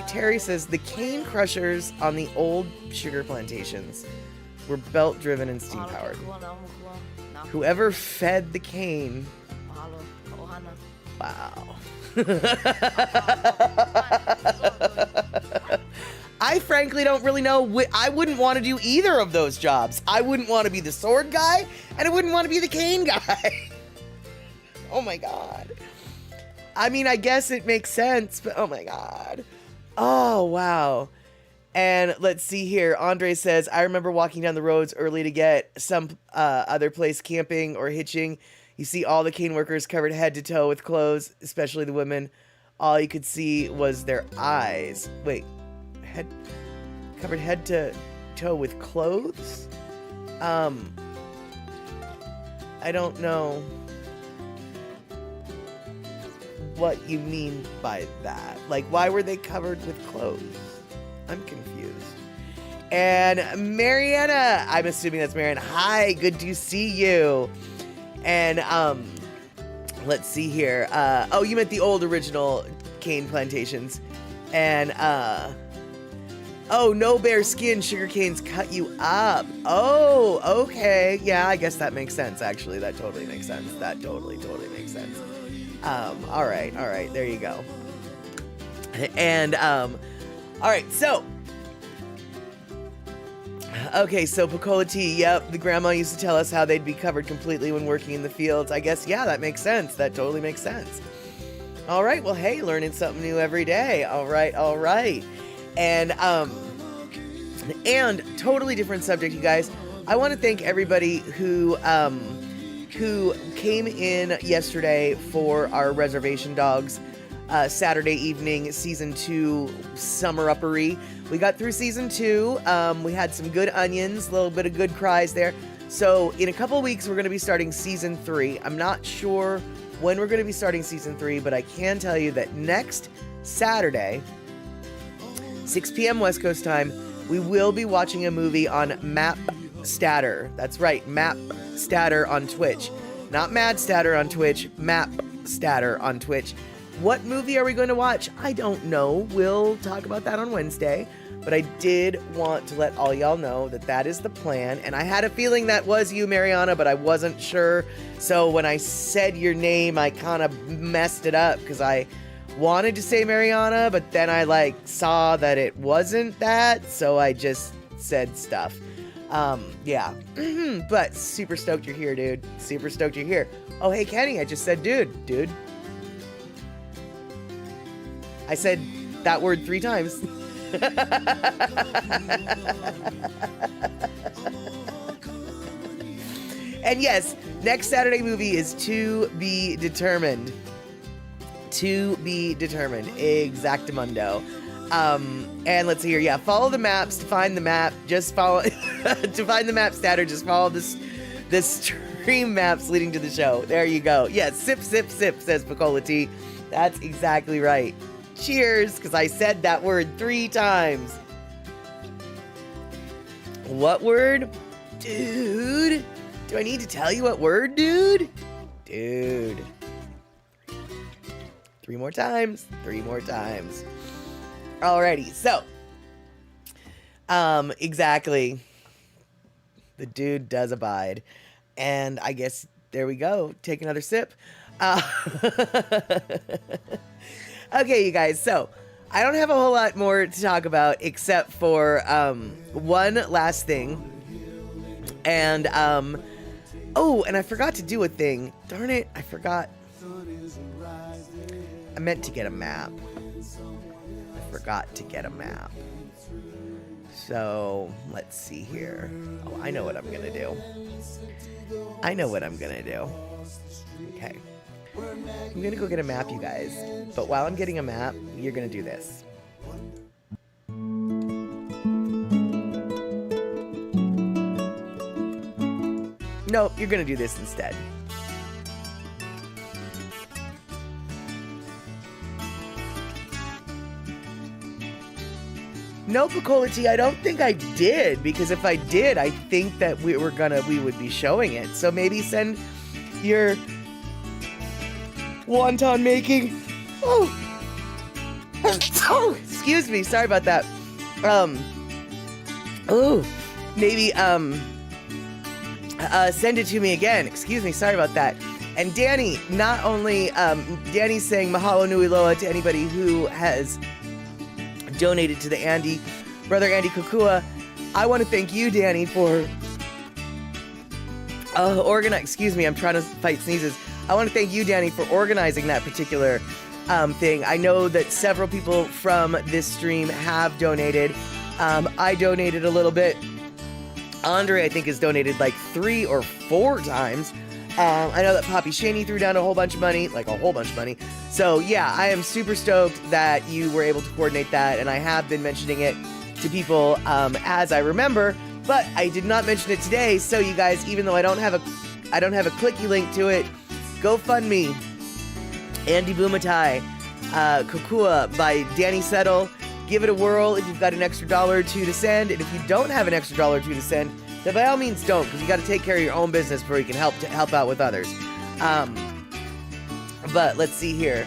Terry says the cane crushers on the old sugar plantations were belt-driven and steam-powered. Whoever fed the cane... Wow. I frankly don't really know. I wouldn't want to do either of those jobs. I wouldn't want to be the sword guy, and I wouldn't want to be the cane guy. Oh my god. I mean, I guess it makes sense, but oh my god. Oh, wow. And let's see here. Andre says, I remember walking down the roads early to get some other place camping or hitching. You see all the cane workers covered head to toe with clothes, especially the women. All you could see was their eyes. Wait, covered head to toe with clothes? I don't know what you mean by that. Like, why were they covered with clothes? I'm confused. And Mariana, I'm assuming that's Mariana. Hi, good to see you. And let's see here. Oh, you meant the old original cane plantations. And oh, no bare skin, sugar canes cut you up. Oh, okay. Yeah, I guess that makes sense, actually. That totally makes sense. That totally makes sense. All right. There you go. And all right, so okay, so Pacola T, yep, the grandma used to tell us how they'd be covered completely when working in the fields. I guess, yeah, that makes sense. That totally makes sense. All right. Well, hey, learning something new every day. All right. All right. And totally different subject, you guys. I want to thank everybody who came in yesterday for our Reservation Dogs Saturday evening season 2 summer uppery. We got through season 2. We had some good onions, a little bit of good cries there. So in a couple weeks, we're going to be starting season 3. I'm not sure when we're going to be starting season 3, but I can tell you that next Saturday, 6 p.m. West Coast time, we will be watching a movie on Map Statter. That's right, Map Statter on Twitch. Not Mad Statter on Twitch, Map Statter on Twitch. What movie are we going to watch? I don't know. We'll talk about that on Wednesday. But I did want to let all y'all know that that is the plan. And I had a feeling that was you, Mariana, but I wasn't sure. So when I said your name, I kind of messed it up because I wanted to say Mariana, but then I saw that it wasn't that. So I just said stuff. Yeah. But super stoked you're here, dude. Super stoked you're here. Oh, hey, Kenny, I just said dude. I said that word 3 times. And yes, next Saturday movie is To Be Determined. To Be Determined. Exactamundo. And let's see here. Yeah, follow the maps to find the map. Just follow to find the map statter. Just follow the stream maps leading to the show. There you go. Yeah, sip, says Picola T. That's exactly right. Cheers, because I said that word 3 times. What word? Dude. Do I need to tell you what word, dude? Dude. 3 more times. 3 more times. Alrighty, so. Exactly. The dude does abide. And I guess there we go. Take another sip. Okay, you guys, so I don't have a whole lot more to talk about except for one last thing. And, oh, and I forgot to do a thing. Darn it, I forgot. I meant to get a map. I forgot to get a map. So, let's see here. Oh, I know what I'm gonna do. Okay. I'm gonna go get a map, you guys. But while I'm getting a map, you're gonna do this. No, you're gonna do this instead. No, Picola T, I don't think I did, because if I did, I think that we would be showing it. So maybe send your wonton making. Oh, excuse me. Sorry about that. Maybe send it to me again. Excuse me. Sorry about that. And Danny, not only Danny's saying mahalo nui loa to anybody who has donated to the Brother Andy Kukua. I want to thank you, Danny, for excuse me, I'm trying to fight sneezes. I want to thank you, Danny, for organizing that particular thing. I know that several people from this stream have donated. I donated a little bit. Andre, I think, has donated 3 or 4 times. I know that Poppy Shaney threw down a whole bunch of money. So, yeah, I am super stoked that you were able to coordinate that, and I have been mentioning it to people as I remember, but I did not mention it today. So, you guys, even though I don't have a clicky link to it, GoFundMe, Andy Bumatai, Kukua by Danny Settle. Give it a whirl if you've got an extra $1 or 2 to send, and if you don't have an extra $1 or 2 to send, then by all means don't, because you got to take care of your own business before you can help out with others. But let's see here.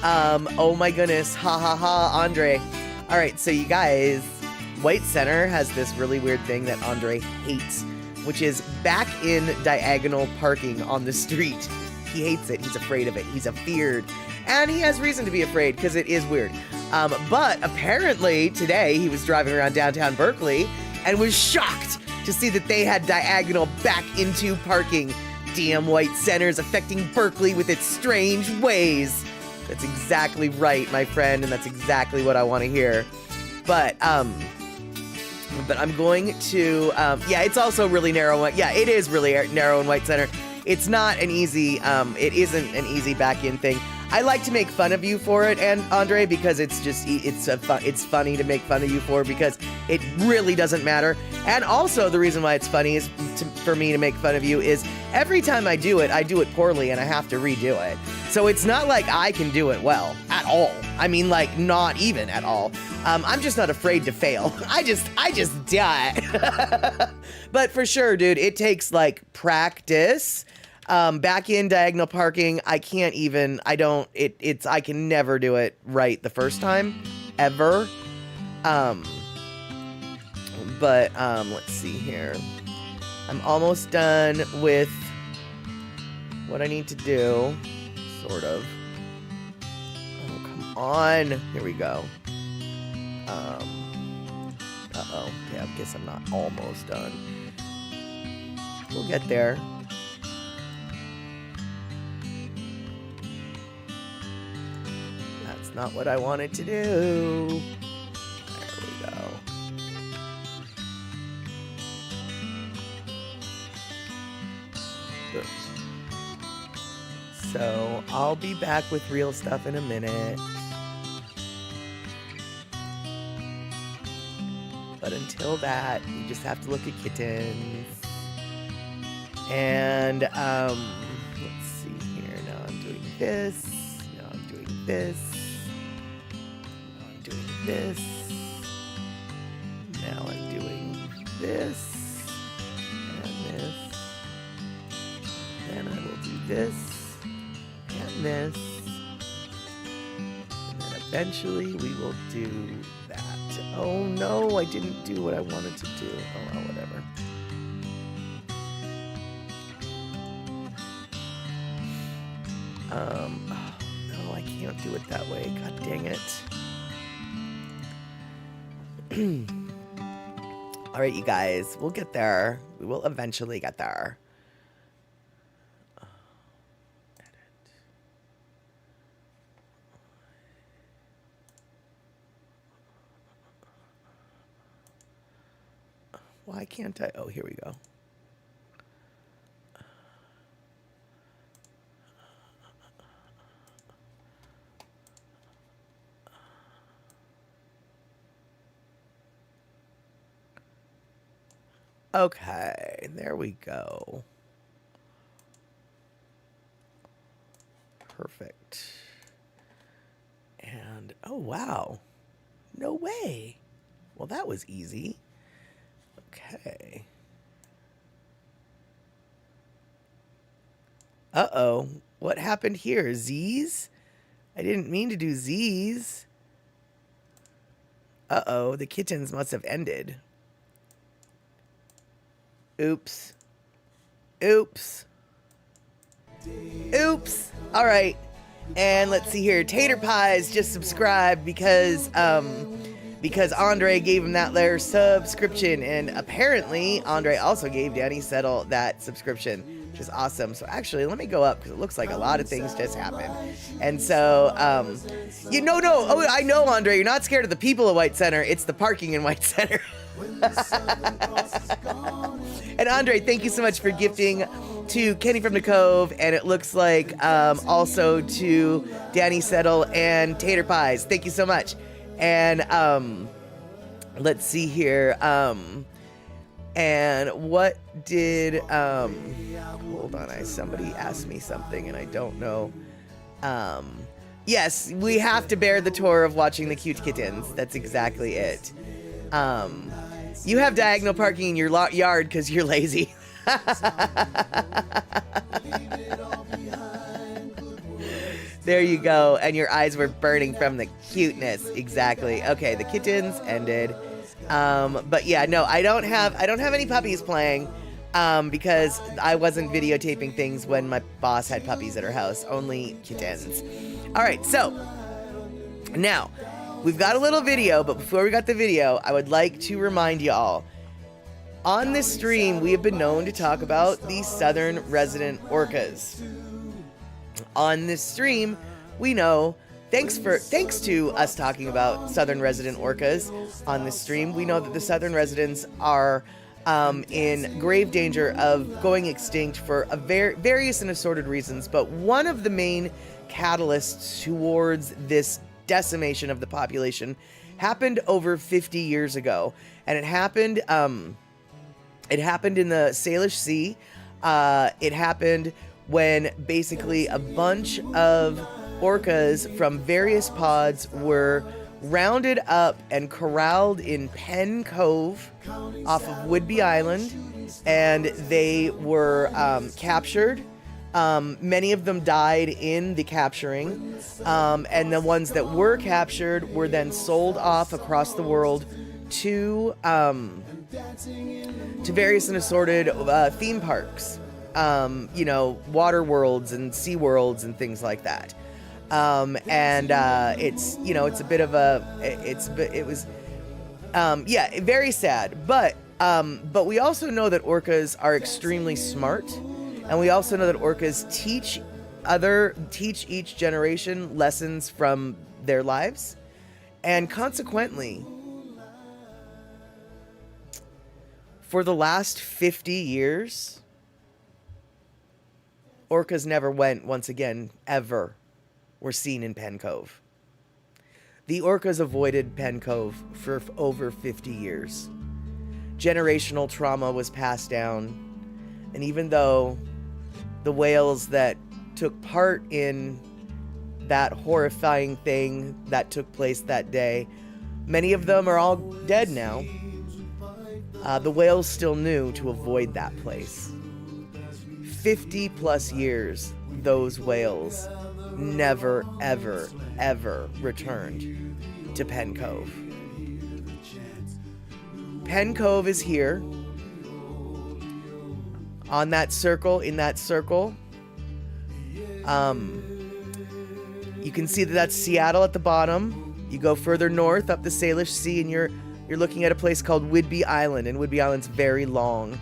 Oh my goodness, ha ha ha, Andre. All right, so you guys, White Center has this really weird thing that Andre hates, which is back in diagonal parking on the street. He hates it. He's afraid of it. He's afeared. And he has reason to be afraid because it is weird. But apparently today he was driving around downtown Berkeley and was shocked to see that they had diagonal back into parking. Damn White Center's affecting Berkeley with its strange ways. That's exactly right, my friend, and that's exactly what I want to hear. But I'm going to, yeah, it's also really narrow. Yeah, it is really narrow in White Center. It's not an easy, it isn't an easy back-in thing. I like to make fun of you for it, and Andre, because it's just, it's funny to make fun of you for, because it really doesn't matter. And also the reason why it's funny is for me to make fun of you is every time I do it poorly and I have to redo it. So it's not like I can do it well at all. I mean, like, not even at all. I'm just not afraid to fail. I just do it. But for sure, dude, it takes like practice. Back in diagonal parking, I can't even, I can never do it right the first time, ever. But let's see here. I'm almost done with what I need to do, sort of. Oh, come on. Here we go. Uh-oh. Yeah, I guess I'm not almost done. We'll get there. That's not what I wanted to do. There we go. So, I'll be back with real stuff in a minute. But until that, you just have to look at kittens. And, let's see here. Now I'm doing this. Now I'm doing this. Now I'm doing this. Now I'm doing this. And this. Then I will do this. And this. And then eventually we will do that. Oh no, I didn't do what I wanted to do. Oh well, whatever. Oh, no, I can't do it that way. God dang it. All right, you guys, we'll get there. We will eventually get there. Why can't I? Oh, here we go. Okay, there we go. Perfect. And, oh, wow. No way. Well, that was easy. Okay. Uh-oh. What happened here? Z's? I didn't mean to do Z's. Uh-oh. The kittens must have ended. Oops. Oops. Oops. All right. And let's see here. Tater Pies just subscribed because Andre gave him that there subscription, and apparently Andre also gave Danny Settle that subscription, which is awesome. So actually, let me go up because it looks like a lot of things just happened. And so, oh, I know, Andre, you're not scared of the people of White Center. It's the parking in White Center. And Andre, thank you so much for gifting to Kenny from the Cove, and it looks like also to Danny Settle and Tater Pies. Thank you so much. And let's see here. And what did hold on, somebody asked me something and I don't know. Yes, we have to bear the tour of watching the cute kittens. That's exactly it. You have diagonal parking in your yard because you're lazy. There you go. And your eyes were burning from the cuteness. Exactly. Okay, the kittens ended. But yeah, no, I don't have any puppies playing because I wasn't videotaping things when my boss had puppies at her house. Only kittens. All right, so now we've got a little video, but before we got the video, I would like to remind you all. On this stream, we have been known to talk about the southern resident orcas. On this stream, we know, thanks to us talking about southern resident orcas on this stream, we know that the southern residents are in grave danger of going extinct for a various and assorted reasons. But one of the main catalysts towards this decimation of the population happened over 50 years ago, and it happened in the Salish Sea. It happened when basically a bunch of orcas from various pods were rounded up and corralled in Penn Cove off of Whidbey Island, and they were captured. Many of them died in the capturing, and the ones that were captured were then sold off across the world to various and assorted theme parks, water worlds and sea worlds and things like that. It's a bit of it was very sad, but we also know that orcas are extremely smart, and we also know that orcas teach each generation lessons from their lives, and consequently, for the last 50 years, orcas never once again, ever were seen in Penn Cove. The orcas avoided Penn Cove for over 50 years. Generational trauma was passed down, and even though the whales that took part in that horrifying thing that took place that day, many of them are all dead now, the whales still knew to avoid that place. 50 plus years, those whales never, ever, ever returned to Penn Cove. Penn Cove is here. On that circle, in that circle, you can see that that's Seattle at the bottom. You go further north up the Salish Sea, and you're looking at a place called Whidbey Island, and Whidbey Island's very long.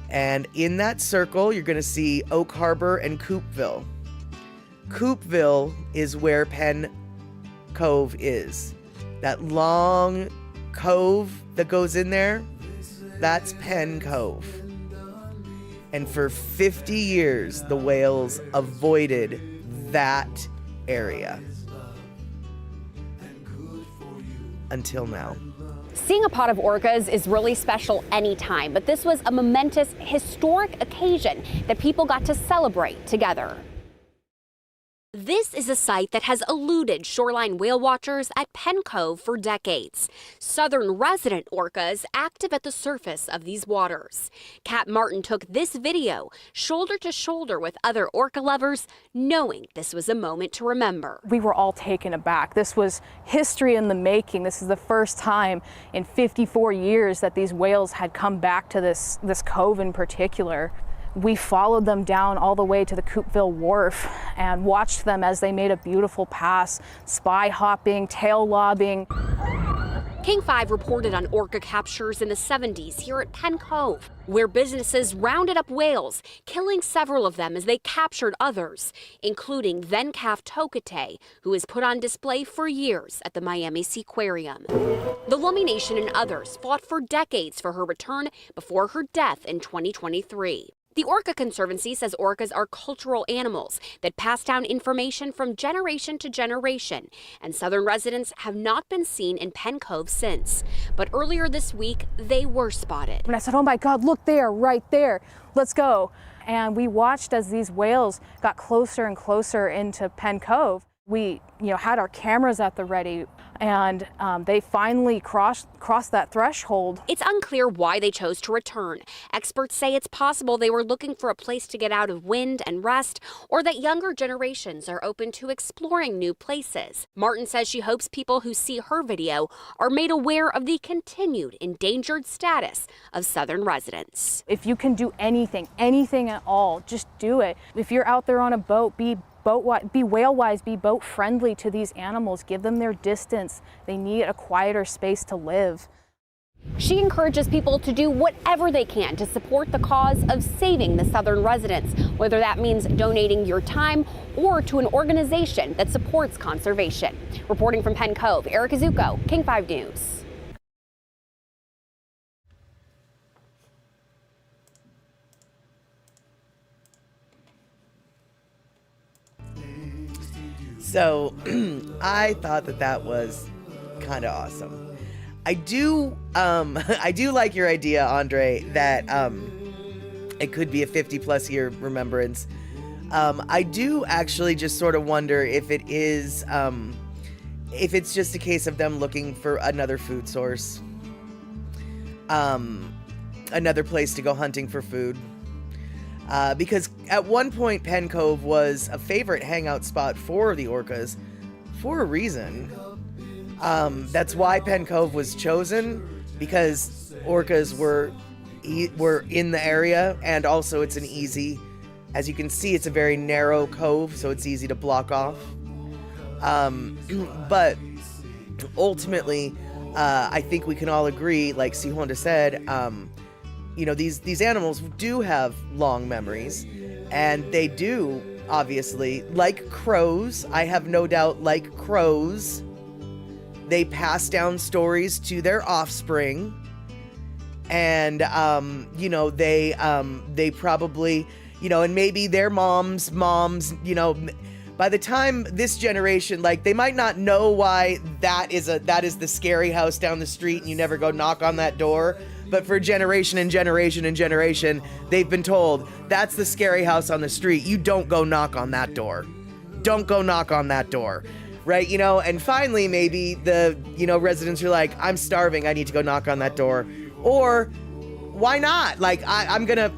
And in that circle, you're going to see Oak Harbor and Coupeville. Coupeville is where Penn Cove is. That long cove that goes in there, that's Penn Cove. And for 50 years, the whales avoided that area. Until now. Seeing a pod of orcas is really special anytime, but this was a momentous, historic occasion that people got to celebrate together. This is a site that has eluded shoreline whale watchers at Penn Cove for decades. Southern resident orcas active at the surface of these waters. Kat Martin took this video shoulder to shoulder with other orca lovers, knowing this was a moment to remember. We were all taken aback. This was history in the making. This is the first time in 54 years that these whales had come back to this cove in particular. We followed them down all the way to the Coupeville Wharf and watched them as they made a beautiful pass, spy hopping, tail lobbing. King 5 reported on orca captures in the 70s here at Penn Cove, where businesses rounded up whales, killing several of them as they captured others, including then-calf Tokate, who was put on display for years at the Miami Seaquarium. The Lummi Nation and others fought for decades for her return before her death in 2023. The Orca Conservancy says orcas are cultural animals that pass down information from generation to generation, and southern residents have not been seen in Penn Cove since. But earlier this week, they were spotted. And I said, oh my God, look there, right there, let's go. And we watched as these whales got closer and closer into Penn Cove. We had our cameras at the ready, and they finally crossed that threshold. It's unclear why they chose to return. Experts say it's possible they were looking for a place to get out of wind and rest, or that younger generations are open to exploring new places. Martin says she hopes people who see her video are made aware of the continued endangered status of southern residents. If you can do anything at all, just do it. If you're out there on a boat, be whale-wise, be boat-friendly to these animals. Give them their distance. They need a quieter space to live. She encourages people to do whatever they can to support the cause of saving the southern residents, whether that means donating your time or to an organization that supports conservation. Reporting from Penn Cove, Erica Zucco, King 5 News. So I thought that was kind of awesome. I do like your idea, Andre, that it could be a 50+ year remembrance. I do actually just sort of wonder if it is, if it's just a case of them looking for another food source, another place to go hunting for food. Because at one point, Penn Cove was a favorite hangout spot for the orcas for a reason. That's why Penn Cove was chosen, because orcas were in the area, and also it's an easy, as you can see, it's a very narrow cove, so it's easy to block off. But ultimately, I think we can all agree, like Sihonda said, you know, these animals do have long memories, and they do, obviously, like crows, I have no doubt, like crows, they pass down stories to their offspring, and, you know, they probably, you know, and maybe their moms, you know, by the time this generation, like, they might not know why that is the scary house down the street and you never go knock on that door. But for generation and generation and generation, they've been told, that's the scary house on the street. You don't go knock on that door. Don't go knock on that door. Right? You know, and finally, maybe the, you know, residents are like, I'm starving. I need to go knock on that door. Or why not? Like, I'm going to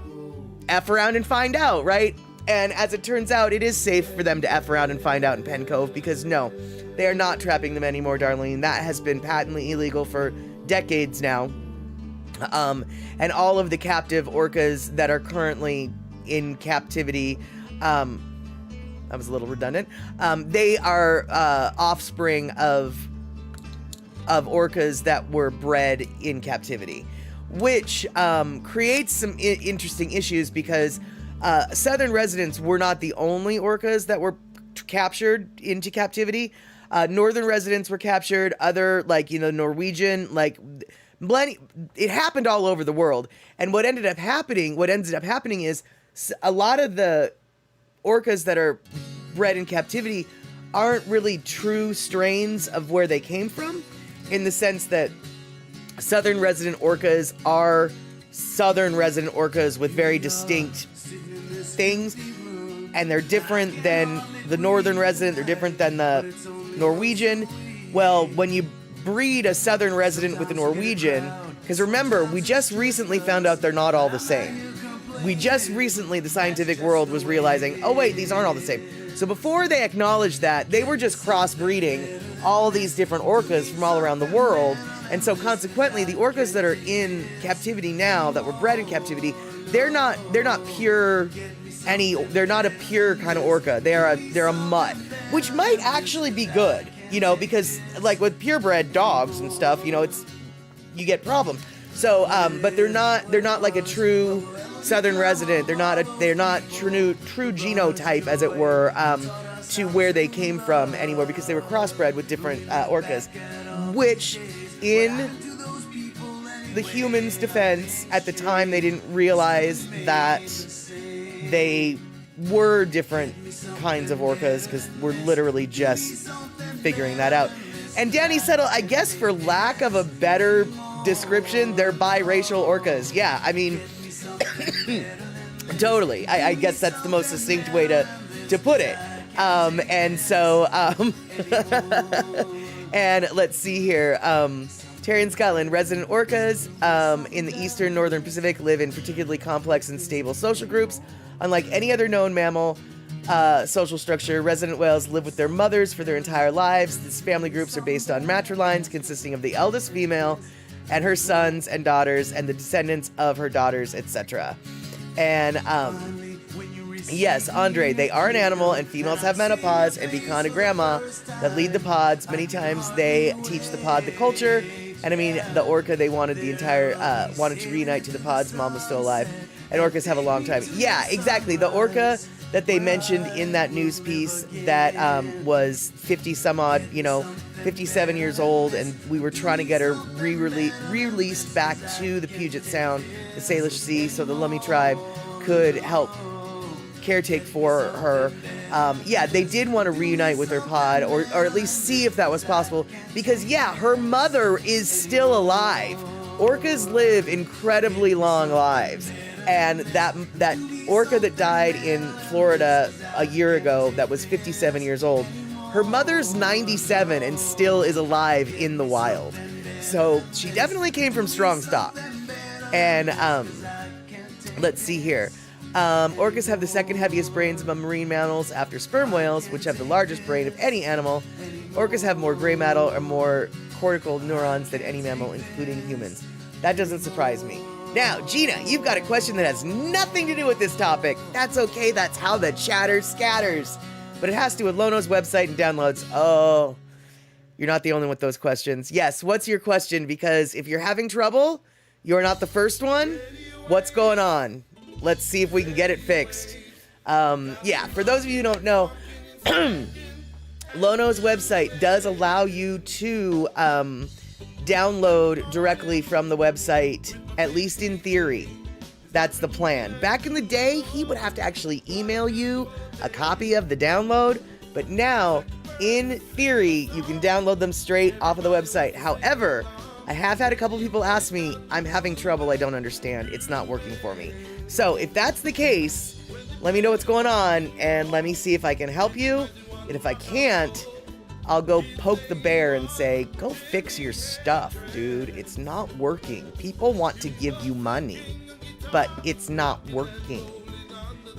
F around and find out, right? And as it turns out, it is safe for them to F around and find out in Penn Cove, because no, they are not trapping them anymore, Darlene. That has been patently illegal for decades now. And all of the captive orcas that are currently in captivity, that was a little redundant, they are offspring of orcas that were bred in captivity, which creates some interesting issues, because southern residents were not the only orcas that were captured into captivity. Northern residents were captured, other, like, you know, Norwegian, like, it happened all over the world. And what ended up happening is a lot of the orcas that are bred in captivity aren't really true strains of where they came from, in the sense that southern resident orcas are southern resident orcas with very distinct things, and they're different than the northern resident, they're different than the Norwegian. Well, when you breed a southern resident with a Norwegian, because remember, we just recently found out they're not all the same. We just recently, the scientific world was realizing, oh wait, these aren't all the same. So before they acknowledged that, they were just crossbreeding all these different orcas from all around the world. And so consequently, the orcas that are in captivity now, that were bred in captivity, they're not pure they're not a pure kind of orca. They're a mutt, which might actually be good, you know, because like with purebred dogs and stuff, you know, you get problems. So, but they're not like a true southern resident. They're not true genotype, as it were, to where they came from anymore, because they were crossbred with different orcas, which in the humans' defense at the time, they didn't realize that they were different kinds of orcas, because we're literally just figuring that out. And Danny Settle, I guess for lack of a better description, they're biracial orcas. Yeah, I mean, totally. I guess that's the most succinct way to put it. And so, and let's see here. Terry and Scotland, resident orcas in the eastern northern Pacific live in particularly complex and stable social groups. Unlike any other known mammal social structure, resident whales live with their mothers for their entire lives. These family groups are based on matrilines consisting of the eldest female and her sons and daughters and the descendants of her daughters, etc. And yes, Andre, they are an animal, and females have menopause and be kind of grandma that lead the pods. Many times they teach the pod the culture And I mean, the orca, they wanted wanted to reunite to the pod's mom was still alive. And orcas have a long time. Yeah, exactly. The orca that they mentioned in that news piece that was 50 some odd, 57 years old, and we were trying to get her re-released back to the Puget Sound, the Salish Sea, so the Lummi tribe could help caretake for her. They did want to reunite with her pod, or at least see if that was possible, because her mother is still alive. Orcas live incredibly long lives, and that orca that died in Florida a year ago, that was 57 years old, her mother's 97 and still is alive in the wild. So she definitely came from strong stock. And let's see here. Orcas have the second heaviest brains among marine mammals after sperm whales, which have the largest brain of any animal. Orcas have more gray matter or more cortical neurons than any mammal, including humans. That doesn't surprise me. Now, Gina, you've got a question that has nothing to do with this topic. That's okay, that's how the chatter scatters. But it has to do with Lono's website and downloads. Oh, you're not the only one with those questions. Yes, what's your question? Because if you're having trouble, you're not the first one. What's going on? Let's see if we can get it fixed. For those of you who don't know, Lono's website does allow you to download directly from the website, at least in theory. That's the plan. Back in the day, he would have to actually email you a copy of the download, but now, in theory, you can download them straight off of the website. However, I have had a couple people ask me, I'm having trouble, I don't understand, it's not working for me. So if that's the case, let me know what's going on, and let me see if I can help you. And if I can't, I'll go poke the bear and say, go fix your stuff, dude. It's not working. People want to give you money, but it's not working.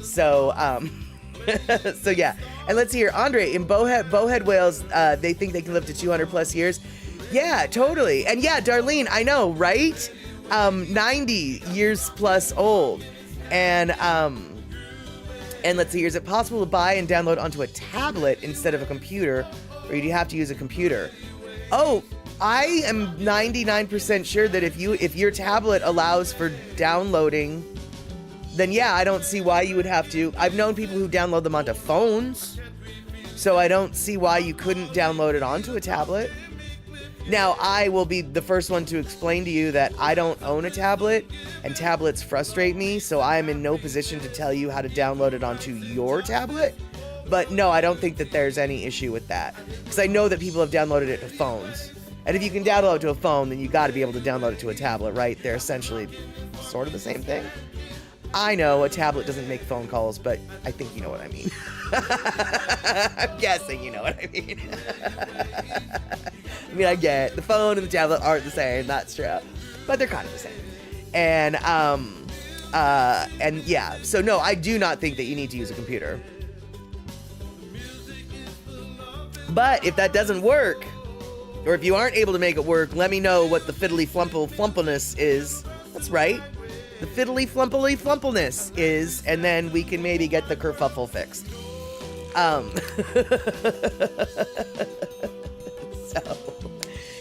So, so yeah. And let's see here. Andre, in bowhead whales, they think they can live to 200 plus years. Yeah, totally. And yeah, Darlene, I know, right? 90 years plus old. And let's see here. Is it possible to buy and download onto a tablet instead of a computer? Or do you have to use a computer? Oh, I am 99% sure that if your tablet allows for downloading, then yeah, I don't see why you would have to. I've known people who download them onto phones, so I don't see why you couldn't download it onto a tablet. Now, I will be the first one to explain to you that I don't own a tablet, and tablets frustrate me, so I am in no position to tell you how to download it onto your tablet. But no, I don't think that there's any issue with that, because I know that people have downloaded it to phones. And if you can download it to a phone, then you got to be able to download it to a tablet, right? They're essentially sort of the same thing. I know a tablet doesn't make phone calls, but I think you know what I mean. I'm guessing you know what I mean. I mean, I get the phone and the tablet aren't the same, that's true, but they're kind of the same. And yeah, so no, I do not think that you need to use a computer. But if that doesn't work, or if you aren't able to make it work, let me know what the fiddly flumpleness is. That's right. The fiddly flumpleness is, and then we can maybe get the kerfuffle fixed.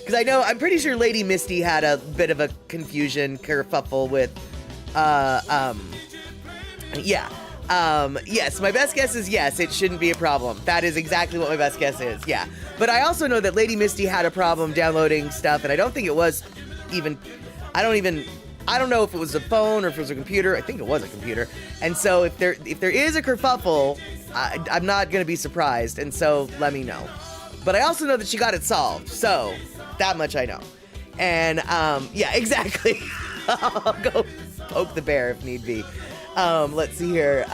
Because I'm pretty sure Lady Misty had a bit of a confusion kerfuffle with, yes, my best guess is yes, it shouldn't be a problem. That is exactly what my best guess is, yeah. But I also know that Lady Misty had a problem downloading stuff, and I don't think it was even, I don't know if it was a phone or if it was a computer. I think it was a computer. And so if there is a kerfuffle, I'm not going to be surprised, and so let me know. But I also know that she got it solved, so that much I know. And, yeah, exactly. I'll go poke the bear if need be. Let's see here.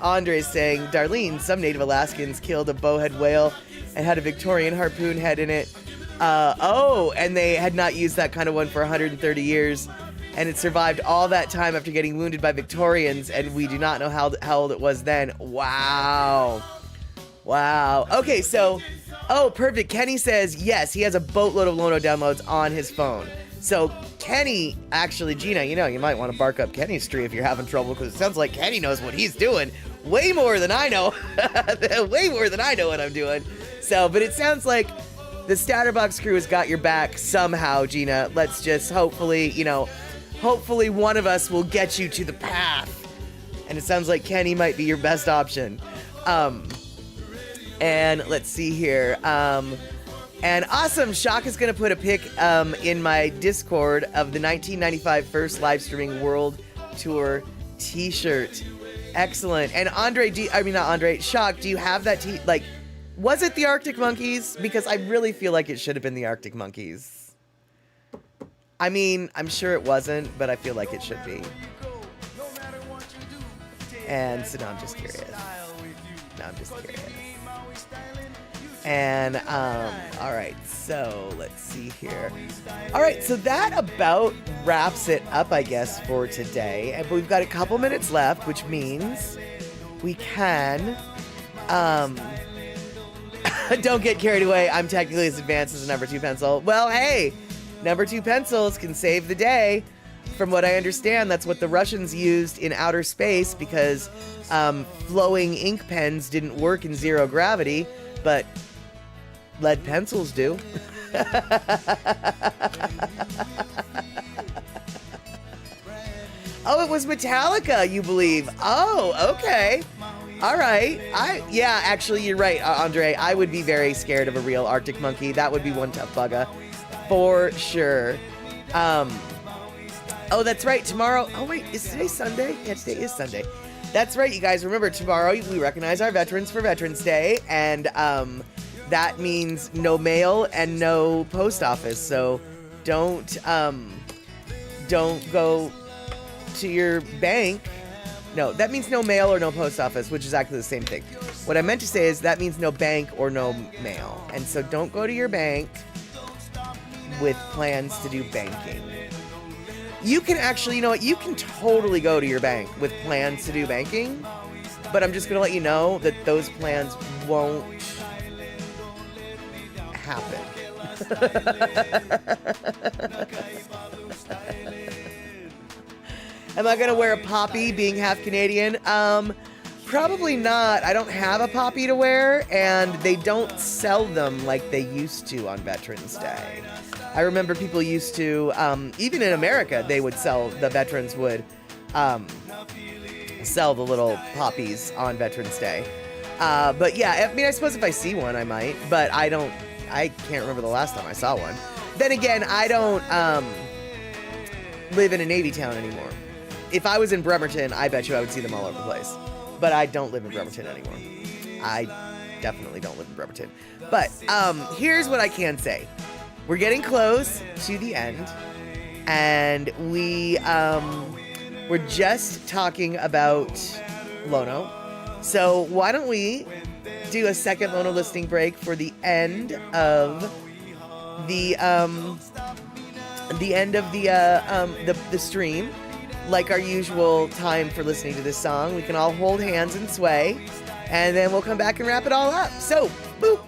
Andre's saying, Darlene, some native Alaskans killed a bowhead whale and had a Victorian harpoon head in it. And they had not used that kind of one for 130 years. And it survived all that time after getting wounded by Victorians, and we do not know how old it was then. Wow. Okay, so, perfect. Kenny says, yes, he has a boatload of Lono downloads on his phone. So, Kenny, actually, Gina, you might want to bark up Kenny's tree if you're having trouble, because it sounds like Kenny knows what he's doing way more than I know. Way more than I know what I'm doing. So, but it sounds like the Statterbox crew has got your back somehow, Gina. Let's just hopefully, hopefully one of us will get you to the path. And it sounds like Kenny might be your best option. And let's see here. And awesome, Shock is going to put a pic in my Discord of the 1995 First Live Streaming World Tour t-shirt. Excellent. And Shock, do you have that was it the Arctic Monkeys? Because I really feel like it should have been the Arctic Monkeys. I mean, I'm sure it wasn't, but I feel like it should be. And so now I'm just curious. And, all right, so let's see here. All right, so that about wraps it up, I guess, for today. And we've got a couple minutes left, which means we can, don't get carried away. I'm technically as advanced as a number 2 pencil. Well, hey, number 2 pencils can save the day. From what I understand, that's what the Russians used in outer space because flowing ink pens didn't work in zero gravity, but lead pencils do. Oh, it was Metallica, you believe? Oh, okay. All right. Actually, you're right, Andre. I would be very scared of a real Arctic monkey. That would be one tough bugger, for sure. Oh, that's right. Tomorrow. Oh, wait. Is today Sunday? Yeah, today is Sunday. That's right, you guys. Remember, tomorrow we recognize our veterans for Veterans Day, and that means no mail and no post office. So don't go to your bank. No, that means no mail or no post office, which is actually the same thing. What I meant to say is that means no bank or no mail. And so don't go to your bank with plans to do banking. You can actually, you know what, you can totally go to your bank with plans to do banking, but I'm just going to let you know that those plans won't happen. Am I going to wear a poppy being half Canadian? Probably not. I don't have a poppy to wear, and they don't sell them like they used to on Veterans Day. I remember people used to, even in America, they would the veterans would sell the little poppies on Veterans Day. But yeah, I mean, I suppose if I see one, I might, but I can't remember the last time I saw one. Then again, I don't live in a Navy town anymore. If I was in Bremerton, I bet you I would see them all over the place. But I don't live in Bremerton anymore. I definitely don't live in Bremerton. But here's what I can say. We're getting close to the end, and we're just talking about Lono. So why don't we do a second Lono listening break for the end of the stream, like our usual time for listening to this song. We can all hold hands and sway, and then we'll come back and wrap it all up. So, boop.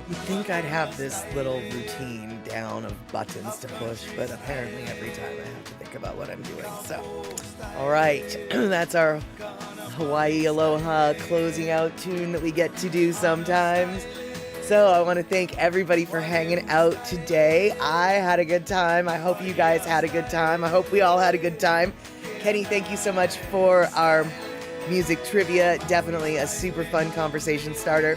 You'd think I'd have this little routine down of buttons to push, but apparently every time I have to think about what I'm doing. So, all right, that's our Hawaii Aloha closing out tune that we get to do sometimes. So I want to thank everybody for hanging out today. I had a good time. I hope you guys had a good time. I hope we all had a good time. Kenny, thank you so much for our music trivia. Definitely a super fun conversation starter.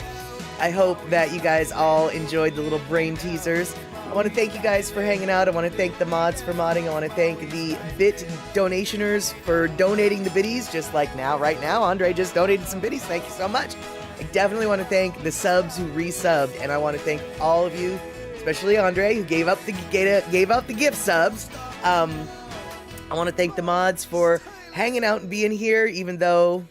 I hope that you guys all enjoyed the little brain teasers. I want to thank you guys for hanging out. I want to thank the mods for modding. I want to thank the bit donationers for donating the biddies, just like right now, Andre just donated some biddies. Thank you so much. I definitely want to thank the subs who resubbed, and I want to thank all of you, especially Andre, who gave out the gift subs. I want to thank the mods for hanging out and being here, even though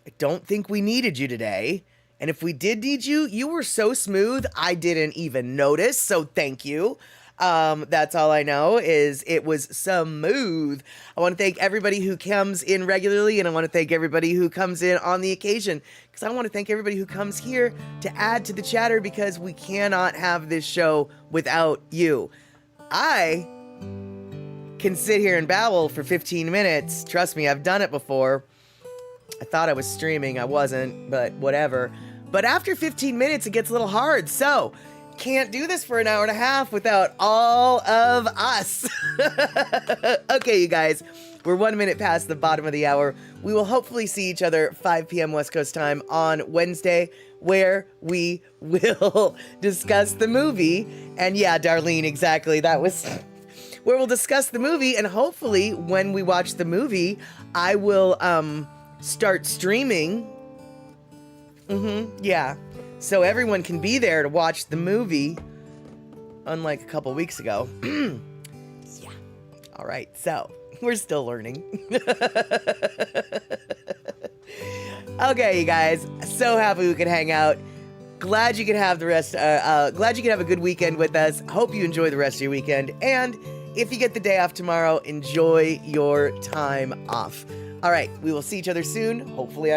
I don't think we needed you today. And if we did need you, you were so smooth, I didn't even notice, so thank you. That's all I know is it was smooth. I want to thank everybody who comes in regularly, and I want to thank everybody who comes in on the occasion, because I want to thank everybody who comes here to add to the chatter, because we cannot have this show without you. I can sit here and babble for 15 minutes. Trust me, I've done it before. I thought I was streaming. I wasn't, but whatever. But after 15 minutes, it gets a little hard. So, can't do this for an hour and a half without all of us. Okay, you guys, we're 1 minute past the bottom of the hour. We will hopefully see each other 5 p.m. West Coast time on Wednesday, where we will discuss the movie. And yeah, Darlene, exactly. That was where we'll discuss the movie. And hopefully, when we watch the movie, I will start streaming. Yeah. So everyone can be there to watch the movie, unlike a couple weeks ago. Yeah. All right. So we're still learning. Okay, you guys. So happy we could hang out. Glad you could have glad you could have a good weekend with us. Hope you enjoy the rest of your weekend. And if you get the day off tomorrow, enjoy your time off. All right. We will see each other soon. Hopefully on